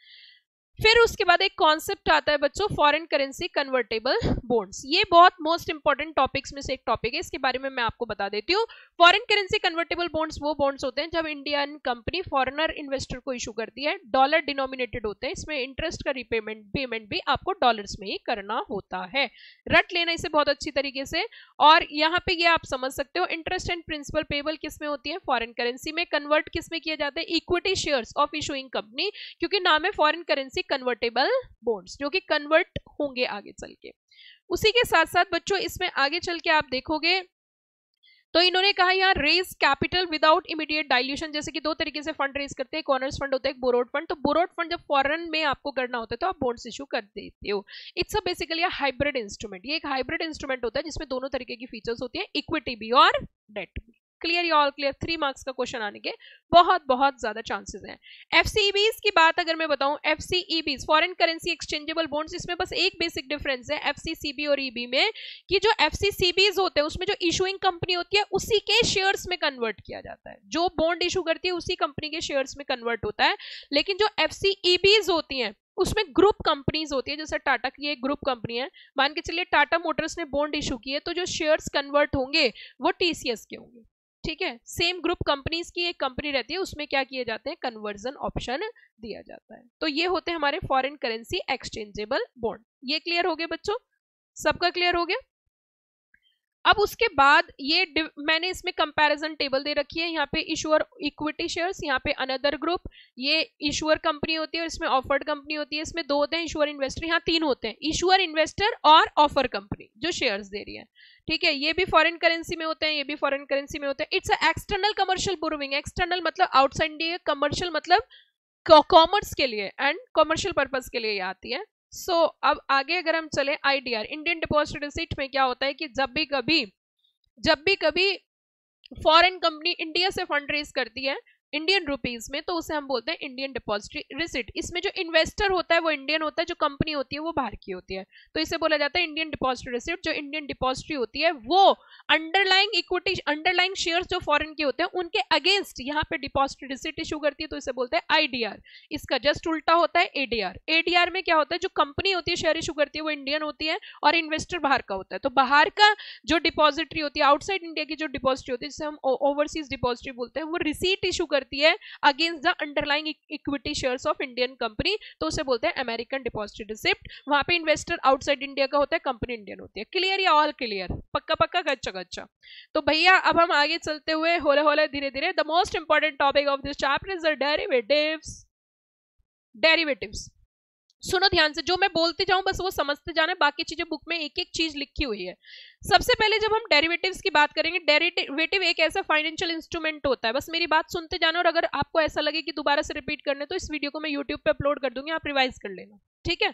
फिर उसके बाद एक कॉन्सेप्ट आता है बच्चों फॉरेन करेंसी कन्वर्टेबल बॉन्ड्स। ये बहुत मोस्ट इंपॉर्टेंट टॉपिक्स में से एक टॉपिक है, इसके बारे में मैं आपको बता देती हूँ। फॉरेन करेंसी कन्वर्टेबल बॉन्ड्स वो बॉन्ड्स होते हैं जब इंडियन कंपनी फॉरेनर इन्वेस्टर को इशू करती है, डॉलर डिनोमिनेटेड होते हैं, इसमें इंटरेस्ट का पेमेंट भी आपको डॉलर्स में ही करना होता है। रट लेना इसे बहुत अच्छी तरीके से। और यहाँ पे ये आप समझ सकते हो इंटरेस्ट एंड प्रिंसिपल पेबल किस में होती है, फॉरेन करेंसी में। कन्वर्ट किस में किया जाता है, equity shares of issuing company, क्योंकि नाम है फॉरेन करेंसी कन्वर्टेबल बॉन्ड्स जो कि कन्वर्ट होंगे आगे चल के। उसी के साथ साथ बच्चों इसमें आगे चल के आप देखोगे तो इन्होंने कहा यहाँ raise capital without immediate dilution. जैसे कि दो तरीके से फंड रेज करते हैं, एक ऑनर्स फंड होता है, एक बोरोड फंड। तो बोरोड फंड जब फॉरेन में आपको करना होता है तो आप बॉन्ड्स इशू कर देते हो। It's a basically hybrid instrument. ये एक हाइब्रिड इंस्ट्रूमेंट होता है जिसमें दोनों तरीके की फीचर्स होती है, इक्विटी भी और डेट भी। क्लियर, ये ऑल क्लियर। 3 मार्क्स का क्वेश्चन आने के बहुत बहुत ज्यादा चांसेस हैं। एफसीईबीज की बात अगर मैं बताऊं, एफसीईबीज फॉरेन करेंसी एक्सचेंजेबल बॉन्ड्स, इसमें बस एक बेसिक डिफरेंस है एफसीसीबी और ईबी में कि जो एफसीसीबीज होते हैं उसमें जो इशूइंग कंपनी होती है उसी के शेयर्स में कन्वर्ट किया जाता है। जो बॉन्ड इशू करती है उसी कंपनी के शेयर्स में कन्वर्ट होता है। लेकिन जो एफसीईबीज होती हैं उसमें ग्रुप कंपनीज होती है, जैसे टाटा की एक ग्रुप कंपनी है, मान के चलिए टाटा मोटर्स ने बॉन्ड इशू किए तो जो शेयर्स कन्वर्ट होंगे वो टीसीएस के होंगे, ठीक है। सेम ग्रुप कंपनीज की एक कंपनी रहती है, उसमें क्या किए जाते हैं, कन्वर्जन ऑप्शन दिया जाता है। तो ये होते हैं हमारे फॉरेन करेंसी एक्सचेंजेबल बॉन्ड। ये क्लियर हो गया बच्चों, सबका क्लियर हो गया। अब उसके बाद ये मैंने इसमें कंपैरिजन टेबल दे रखी है। यहाँ पे इशूअर इक्विटी शेयर्स, यहाँ पे अनदर ग्रुप, ये इशूअर कंपनी होती है और इसमें ऑफर्ड कंपनी होती है। इसमें 2 होते हैं, इशूअर इन्वेस्टर, यहाँ 3 होते हैं, इशूअर इन्वेस्टर और ऑफर कंपनी जो शेयर्स दे रही है, ठीक है। ये भी फॉरेन करेंसी में होते हैं, ये भी फॉरेन करेंसी में होते हैं। It's external commercial borrowing. External मतलब आउटसाइड इंडिया, कमर्शियल मतलब कॉमर्स के लिए एंड कमर्शियल पर्पज के लिए ये आती है। सो अब आगे अगर हम चले, आईडीआर इंडियन डिपॉजिट रिसीट में क्या होता है कि जब भी कभी फॉरेन कंपनी इंडिया से फंड रेज करती है इंडियन रुपीज में तो उसे हम बोलते हैं इंडियन डिपॉजिटरी रिसिट। इसमें जो इन्वेस्टर होता है वो इंडियन होता है, जो कंपनी होती है वो बाहर की होती है, तो इसे बोला जाता है इंडियन डिपॉजिटरी रिसिट। जो इंडियन डिपॉजिटरी होती है वो अंडरलाइंग इक्विटी, अंडरलाइंग शेयर्स जो फॉरेन के होते हैं उनके अगेंस्ट यहाँ पे डिपॉजिटरी रिसिट इशू करती है, तो इसे बोलते हैं आईडीआर। इसका जस्ट उल्टा होता है एडीआर। एडीआर में क्या होता है, जो कंपनी होती है शेयर इशू करती है वो इंडियन होती है और इन्वेस्टर बाहर का होता है। तो बाहर का जो डिपॉजिटरी होती है, आउटसाइड इंडिया की जो डिपॉजिटरी होती है जिसे हम ओवरसीज डिपॉजिटरी बोलते हैं, वो रिसीट इशू करती है against the underlying equity shares of Indian company, तो उसे बोलते हैं अमेरिकन डिपॉजिटरी रिसिप्ट। वहां पे इन्वेस्टर आउटसाइड इंडिया का होता है, कंपनी इंडियन होती है। क्लियर या ऑल क्लियर, पक्का पक्का, कच्चा कच्चा। तो भैया अब हम आगे चलते हुए होले होले धीरे धीरे, the most important topic of this chapter is the derivatives. Derivatives सुनो ध्यान से, जो मैं बोलते जाऊं बस वो समझते जाना है, बाकी चीजें बुक में एक एक चीज लिखी हुई है। सबसे पहले जब हम डेरिवेटिव्स की बात करेंगे, डेरिवेटिव एक ऐसा फाइनेंशियल इंस्ट्रूमेंट होता है, बस मेरी बात सुनते जाना, और अगर आपको ऐसा लगे कि दोबारा से रिपीट करने तो इस वीडियो को मैं यूट्यूब पे अपलोड कर दूंगी, आप रिवाइज कर लेना, ठीक है।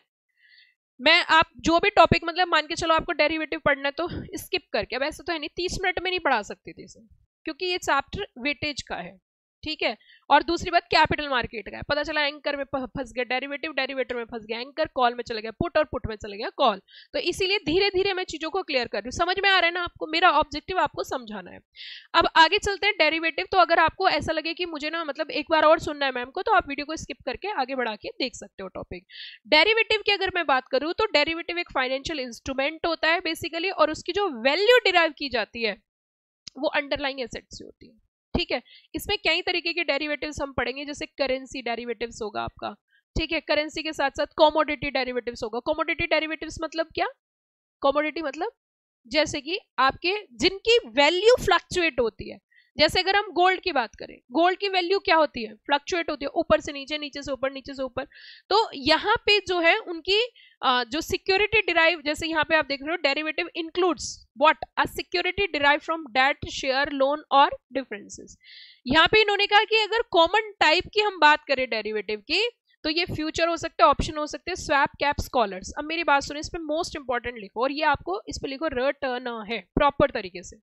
मैं आप जो भी टॉपिक मतलब मान के चलो आपको डेरिवेटिव पढ़ना है तो स्किप करके, वैसे तो है नहीं 30 मिनट में नहीं पढ़ा सकती थी इसे, क्योंकि ये चैप्टर वेटेज का है, ठीक है। और दूसरी बात कैपिटल मार्केट का है, पता चला एंकर में फंस गया डेरिवेटिव, डेरिवेटिव में फंस गया एंकर, कॉल में चला गया पुट और पुट में चला गया कॉल। तो इसीलिए धीरे धीरे मैं चीजों को क्लियर कर रही हूँ, समझ में आ रहा है ना आपको, मेरा ऑब्जेक्टिव आपको समझाना है। अब आगे चलते हैं डेरिवेटिव। तो अगर आपको ऐसा लगे कि मुझे ना मतलब एक बार और सुनना है मैम को, तो आप वीडियो को स्किप करके आगे बढ़ा के देख सकते हो टॉपिक। डेरिवेटिव की अगर मैं बात करूँ तो डेरिवेटिव एक फाइनेंशियल इंस्ट्रूमेंट होता है बेसिकली, और उसकी जो वैल्यू डिराइव की जाती है वो अंडरलाइंग एसेट से होती है, ठीक है। इसमें कई तरीके के डेरिवेटिव्स हम पढ़ेंगे, जैसे करेंसी डेरिवेटिव्स होगा आपका, ठीक है। करेंसी के साथ साथ कमोडिटी डेरिवेटिव्स होगा। कमोडिटी डेरिवेटिव्स मतलब क्या, कमोडिटी मतलब जैसे कि आपके जिनकी वैल्यू फ्लक्चुएट होती है, जैसे अगर हम गोल्ड की बात करें, गोल्ड की वैल्यू क्या होती है, फ्लक्चुएट होती है, ऊपर से नीचे, नीचे से ऊपर, नीचे से ऊपर। तो यहाँ पे जो है उनकी जो सिक्योरिटी डिराइव, जैसे यहाँ पे आप देख रहे हो, derivative includes what, a security derive from debt, share, loan और डिफरेंसेस। यहाँ पे इन्होंने कहा कि अगर कॉमन टाइप की हम बात करें डेरिवेटिव की, तो ये फ्यूचर हो सकते हैं, ऑप्शन हो सकते हैं, स्वैप, कैप्स, कॉलर्स। अब मेरी बात सुनिए, इस पे मोस्ट इंपॉर्टेंट लिखो, और ये आपको इस पे लिखो रिटर्न है प्रॉपर तरीके से।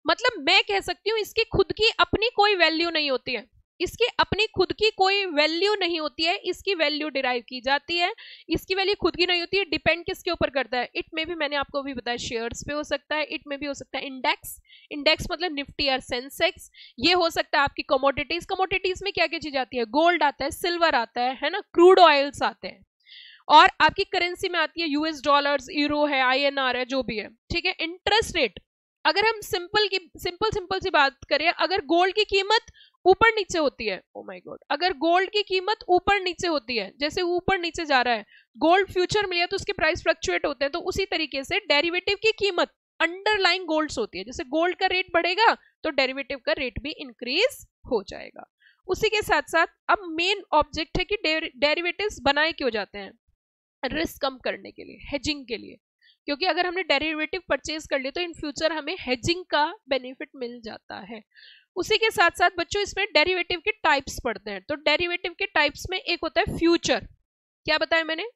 मतलब मैं कह सकती हूँ इसकी खुद की अपनी कोई वैल्यू नहीं होती है, इसकी अपनी खुद की कोई वैल्यू नहीं होती है, इसकी वैल्यू डिराइव की जाती है, इसकी वैल्यू खुद की नहीं होती है। डिपेंड किसके ऊपर करता है, इट में भी, मैंने आपको भी बताया, शेयर्स पे हो सकता है, इट में भी हो सकता है इंडेक्स, इंडेक्स मतलब निफ्टी और सेंसेक्स। ये हो सकता है आपकी कमोडिटीज, कमोडिटीज में क्या क्या चीज आती है, गोल्ड आता है, सिल्वर आता है ना, क्रूड ऑयल्स आते हैं, और आपकी करेंसी में आती है यूएस डॉलर्स, यूरो है, आईएनआर है, जो भी है, ठीक है। इंटरेस्ट रेट, अगर हम सिंपल सी बात करें, अगर गोल्ड की कीमत ऊपर नीचे होती है, ओ माय गॉड, अगर गोल्ड की कीमत ऊपर नीचे होती है, जैसे ऊपर नीचे जा रहा है, गोल्ड फ्यूचर मिला तो उसके प्राइस फ्लक्चुएट होते हैं, तो उसी तरीके से डेरिवेटिव की कीमत अंडरलाइंग गोल्ड्स होती है, जैसे गोल्ड का रेट बढ़ेगा तो डेरिवेटिव का रेट भी इंक्रीज हो जाएगा। उसी के साथ साथ अब मेन ऑब्जेक्ट है कि डेरिवेटिव्स बनाए क्यों जाते हैं, रिस्क कम करने के लिए, हेजिंग के लिए, क्योंकि अगर हमने डेरिवेटिव परचेज कर लिया तो इन फ्यूचर हमें हेजिंग का बेनिफिट मिल जाता है। उसी के साथ साथ बच्चों इसमें डेरिवेटिव के टाइप्स पढ़ते हैं, तो डेरिवेटिव के टाइप्स में एक होता है फ्यूचर, क्या बताया मैंने,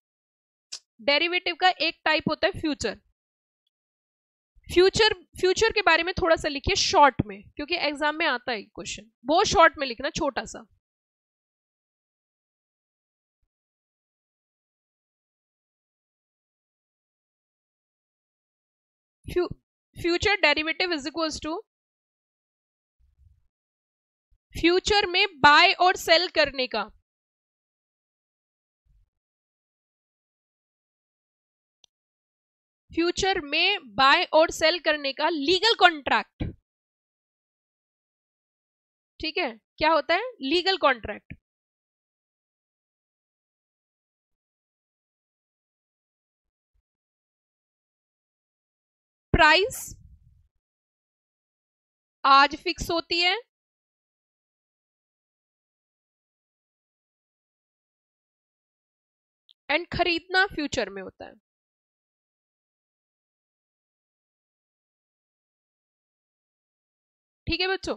डेरिवेटिव का एक टाइप होता है फ्यूचर। फ्यूचर के बारे में थोड़ा सा लिखिए शॉर्ट में, क्योंकि एग्जाम में आता है क्वेश्चन, बहुत शॉर्ट में लिखना, छोटा सा। Future derivative is equals to, future में बाय और सेल करने का, फ्यूचर में बाय और सेल करने का लीगल कॉन्ट्रैक्ट, ठीक है, क्या होता है, लीगल कॉन्ट्रैक्ट। प्राइस आज फिक्स होती है, एंड खरीदना फ्यूचर में होता है। ठीक है बच्चों,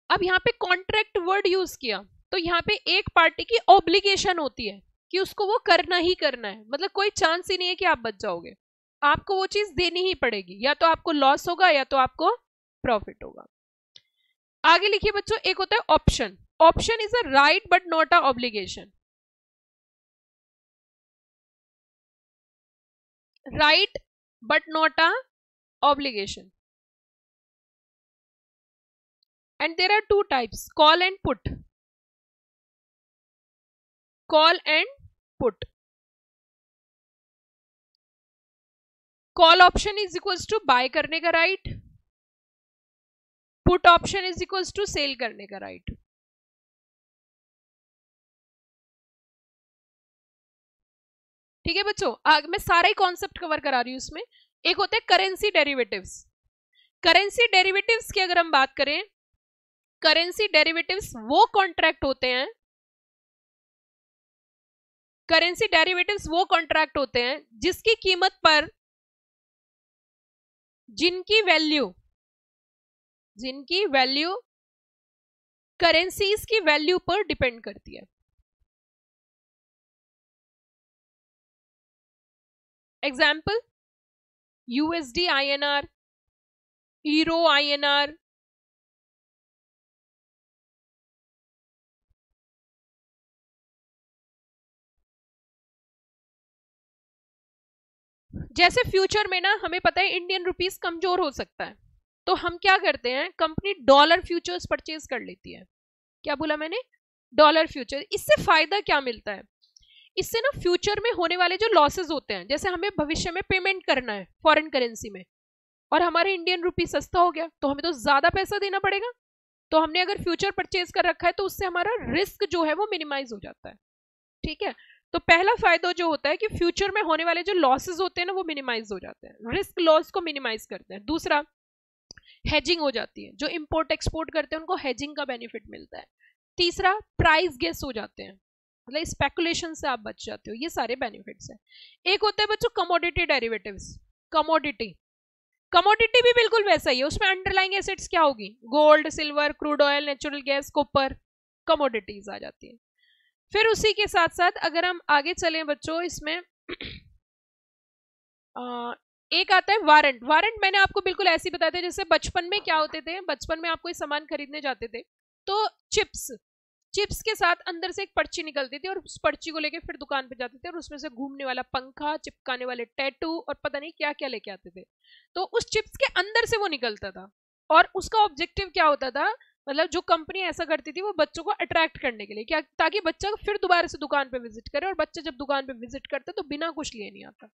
अब यहाँ पे कॉन्ट्रैक्ट वर्ड यूज किया, तो यहाँ पे एक पार्टी की ऑब्लिगेशन होती है कि उसको वो करना ही करना है, मतलब कोई चांस ही नहीं है कि आप बच जाओगे, आपको वो चीज देनी ही पड़ेगी, या तो आपको लॉस होगा या तो आपको प्रॉफिट होगा। आगे लिखिए बच्चों, एक होता है option, option is a right but not a obligation, right but not a obligation, and there are two types, call and put, call and put। Call option is equals to buy करने का right, put option is equals to sell करने का right. ठीक है बच्चों, आगे मैं सारा ही कॉन्सेप्ट कवर करा रही हूं इसमें। एक होते हैं करेंसी डेरिवेटिव्स, करेंसी डेरिवेटिव्स की अगर हम बात करें, करेंसी डेरिवेटिव्स वो कॉन्ट्रैक्ट होते हैं, करेंसी डेरिवेटिव्स वो कॉन्ट्रैक्ट होते हैं जिसकी कीमत पर, जिनकी वैल्यू करेंसीज की वैल्यू पर डिपेंड करती है। Example, USD INR, euro INR, जैसे फ्यूचर में ना हमें पता है इंडियन रुपीस कमजोर हो सकता है, तो हम क्या करते हैं, कंपनी डॉलर फ्यूचर्स परचेज कर लेती है। क्या बोला मैंने, डॉलर फ्यूचर। इससे फायदा क्या मिलता है, इससे ना फ्यूचर में होने वाले जो लॉसेस होते हैं, जैसे हमें भविष्य में पेमेंट करना है फॉरेन करेंसी में, और हमारे इंडियन रुपी सस्ता हो गया तो हमें तो ज्यादा पैसा देना पड़ेगा, तो हमने अगर फ्यूचर परचेज कर रखा है तो उससे हमारा रिस्क जो है वो मिनिमाइज हो जाता है। ठीक है। तो पहला फायदा जो होता है कि फ्यूचर में होने वाले जो लॉसेस होते हैं ना वो मिनिमाइज हो जाते हैं, रिस्क लॉस को मिनिमाइज करते हैं। दूसरा, हेजिंग हो जाती है, जो इंपोर्ट एक्सपोर्ट करते हैं उनको हेजिंग का बेनिफिट मिलता है। तीसरा, प्राइस गेस हो जाते हैं, मतलब स्पेकुलेशन से आप बच जाते हो, ये सारे बेनिफिट्स हैं। एक होता है बच्चों कमोडिटी डेरिवेटिव्स। कमोडिटी कमोडिटी भी बिल्कुल वैसा ही है, उसमें अंडरलाइंग एसेट्स क्या होगी, gold, silver, crude oil, natural gas, copper, commodities आ जाती है। फिर उसी के साथ साथ अगर हम आगे चलें बच्चों, इसमें एक आता है वारंट। वारंट मैंने आपको बिल्कुल ऐसे ही बताया था जैसे बचपन में क्या होते थे, बचपन में आप कोई सामान खरीदने जाते थे तो चिप्स के साथ अंदर से एक पर्ची निकलती थी और उस पर्ची को लेके फिर दुकान पे जाते थे और उसमें से घूमने वाला पंखा, चिपकाने वाले टैटू और पता नहीं क्या क्या लेके आते थे। तो उस चिप्स के अंदर से वो निकलता था और उसका ऑब्जेक्टिव क्या होता था, मतलब जो कंपनी ऐसा करती थी वो बच्चों को अट्रैक्ट करने के लिए, क्या, ताकि बच्चा फिर दोबारा से दुकान पे विजिट करे, और बच्चा जब दुकान पे विजिट करता तो बिना कुछ लिए नहीं आता।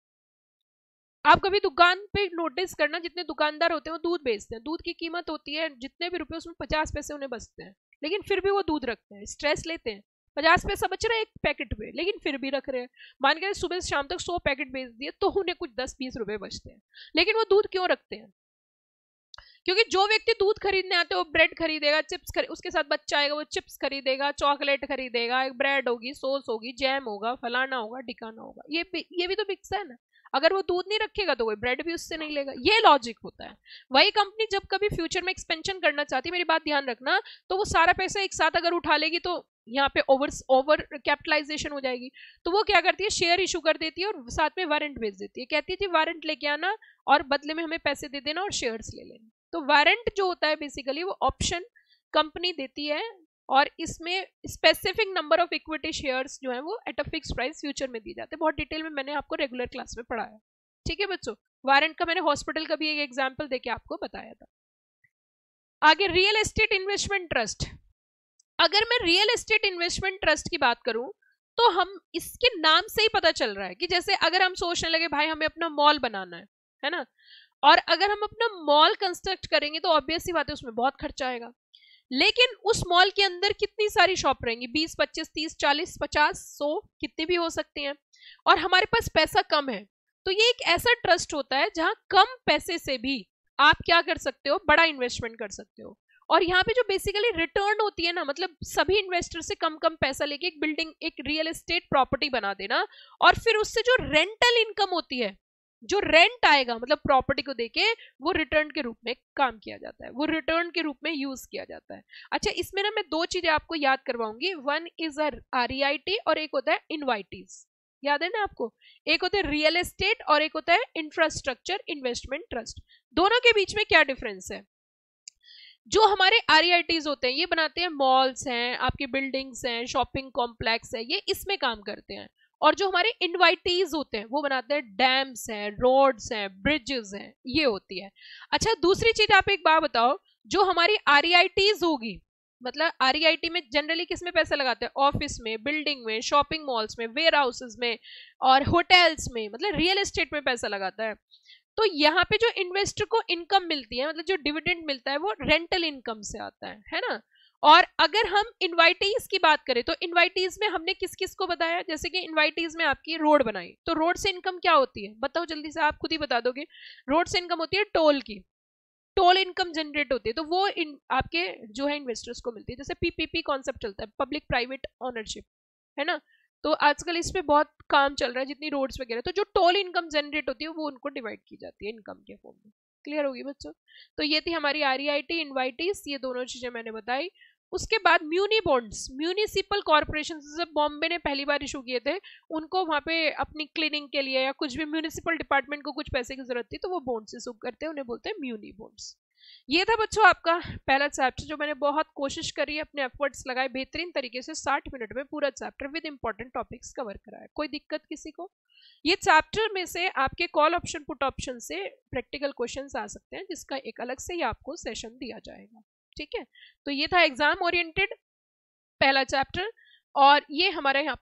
आप कभी दुकान पे नोटिस करना, जितने दुकानदार होते हैं वो दूध बेचते हैं, दूध की कीमत होती है जितने भी रुपए उसमें 50 पैसे उन्हें बचते हैं, लेकिन फिर भी वो दूध रखते हैं, स्ट्रेस लेते हैं। 50 पैसा बच रहा है एक पैकेट पे, लेकिन फिर भी रख रहे हैं। मान के सुबह से शाम तक 100 पैकेट बेच दिए तो उन्हें कुछ 10-20 रुपए बचते हैं, लेकिन वो दूध क्यों रखते हैं? क्योंकि जो व्यक्ति दूध खरीदने आते हैं वो ब्रेड खरीदेगा, चिप्स उसके साथ बच्चा आएगा वो चिप्स खरीदेगा, चॉकलेट खरीदेगा, एक ब्रेड होगी, सॉस होगी, जैम होगा, फलाना होगा, ढिकाना होगा, ये भी तो बिकता है ना। अगर वो दूध नहीं रखेगा तो कोई ब्रेड भी उससे नहीं लेगा, ये लॉजिक होता है। वही कंपनी जब कभी फ्यूचर में एक्सपेंशन करना चाहती है, मेरी बात ध्यान रखना, तो वो सारा पैसा एक साथ अगर उठा लेगी तो यहाँ पे ओवर कैपिटलाइजेशन हो जाएगी। तो वो क्या करती है, शेयर इशू कर देती है और साथ में वारंट भेज देती है, कहती है जी वारंट लेके आना और बदले में हमें पैसे दे देना और शेयर्स ले लेना। तो वारंट जो होता है बेसिकली वो ऑप्शन कंपनी देती है और इसमें specific number of equity shares जो है वो at a fix price future में दिए जाते हैं। बहुत डिटेल में मैंने आपको रेगुलर क्लास में पढ़ाया, ठीक है बच्चों। वारंट का मैंने हॉस्पिटल का भी एक एग्जांपल देके आपको बताया था। आगे रियल एस्टेट इन्वेस्टमेंट ट्रस्ट। अगर मैं रियल एस्टेट इन्वेस्टमेंट ट्रस्ट की बात करूं तो हम इसके नाम से ही पता चल रहा है कि जैसे अगर हम सोचने लगे भाई हमें अपना मॉल बनाना है ना, और अगर हम अपना मॉल कंस्ट्रक्ट करेंगे तो ऑब्वियस सी बात है उसमें बहुत खर्चा आएगा, लेकिन उस मॉल के अंदर कितनी सारी शॉप रहेंगी, 20, 25, 30, 40, 50, 100 कितनी भी हो सकती हैं, और हमारे पास पैसा कम है। तो ये एक ऐसा ट्रस्ट होता है जहां कम पैसे से भी आप क्या कर सकते हो, बड़ा इन्वेस्टमेंट कर सकते हो। और यहाँ पे जो बेसिकली रिटर्न होती है ना, मतलब सभी इन्वेस्टर से कम कम पैसा लेके एक बिल्डिंग, एक रियल एस्टेट प्रॉपर्टी बना देना, और फिर उससे जो रेंटल इनकम होती है, जो रेंट आएगा मतलब प्रॉपर्टी को देके, वो रिटर्न के रूप में काम किया जाता है, वो रिटर्न के रूप में यूज किया जाता है। अच्छा, इसमें ना मैं दो चीजें आपको याद करवाऊंगी, वन इज REIT और एक होता है इनवाइटीज। याद है ना आपको, एक होता है रियल एस्टेट और एक होता है इंफ्रास्ट्रक्चर इन्वेस्टमेंट ट्रस्ट। दोनों के बीच में क्या डिफरेंस है? जो हमारे REITs होते हैं ये बनाते हैं मॉल्स हैं, आपकी बिल्डिंग्स हैं, शॉपिंग कॉम्प्लेक्स है, ये इसमें काम करते हैं। और जो हमारे इनवाइटीज होते हैं वो बनाते हैं डैम्स हैं, रोड्स हैं, ब्रिजेस हैं, ये होती है। अच्छा, दूसरी चीज आप एक बात बताओ, जो हमारी REITs होगी, मतलब REIT में जनरली किस में पैसा लगाते हैं, ऑफिस में, बिल्डिंग में, शॉपिंग मॉल्स में, वेयर हाउसेस में और होटल्स में, मतलब रियल एस्टेट में पैसा लगाता है। तो यहाँ पे जो इन्वेस्टर को इनकम मिलती है, मतलब जो डिविडेंड मिलता है वो रेंटल इनकम से आता है ना। और अगर हम इनवाइटीज की बात करें तो इनवाइटीज में हमने किस किस को बताया, जैसे कि इनवाइटीज में आपकी रोड बनाई, तो रोड से इनकम क्या होती है बताओ जल्दी से, आप खुद ही बता दोगे। रोड से इनकम होती है टोल की, टोल इनकम जनरेट होती है, तो वो आपके जो है इन्वेस्टर्स को मिलती है। जैसे PPP कॉन्सेप्ट चलता है, पब्लिक प्राइवेट ओनरशिप, है ना, तो आजकल इस पे बहुत काम चल रहा है, जितनी रोड्स वगैरह, तो जो टोल इनकम जनरेट होती है वो उनको डिवाइड की जाती है इनकम के फॉर्म में। क्लियर होगी बच्चों? तो ये थी हमारी REIT, इनवाइटीज, ये दोनों चीजें मैंने बताई। उसके बाद म्यूनी बॉन्ड्स, म्यूनिसिपल कॉर्पोरेशन जब बॉम्बे ने पहली बार इशू किए थे, उनको वहां पे अपनी क्लीनिंग के लिए या कुछ भी म्यूनिसिपल डिपार्टमेंट को कुछ पैसे की जरूरत थी तो वो बॉन्ड्स इशू करते हैं, उन्हें बोलते हैं म्यूनी बॉन्ड्स। ये था बच्चों आपका पहला चैप्टर, जो मैंने बहुत कोशिश करी, अपने एफर्ट्स लगाए बेहतरीन तरीके से 60 मिनट में पूरा chapter with important topics cover कराया। कोई दिक्कत किसी को? ये चैप्टर में से आपके कॉल ऑप्शन पुट ऑप्शन से प्रैक्टिकल क्वेश्चंस आ सकते हैं, जिसका एक अलग से ही आपको सेशन दिया जाएगा, ठीक है। तो ये था एग्जाम ओरिएंटेड पहला चैप्टर, और ये हमारे यहाँ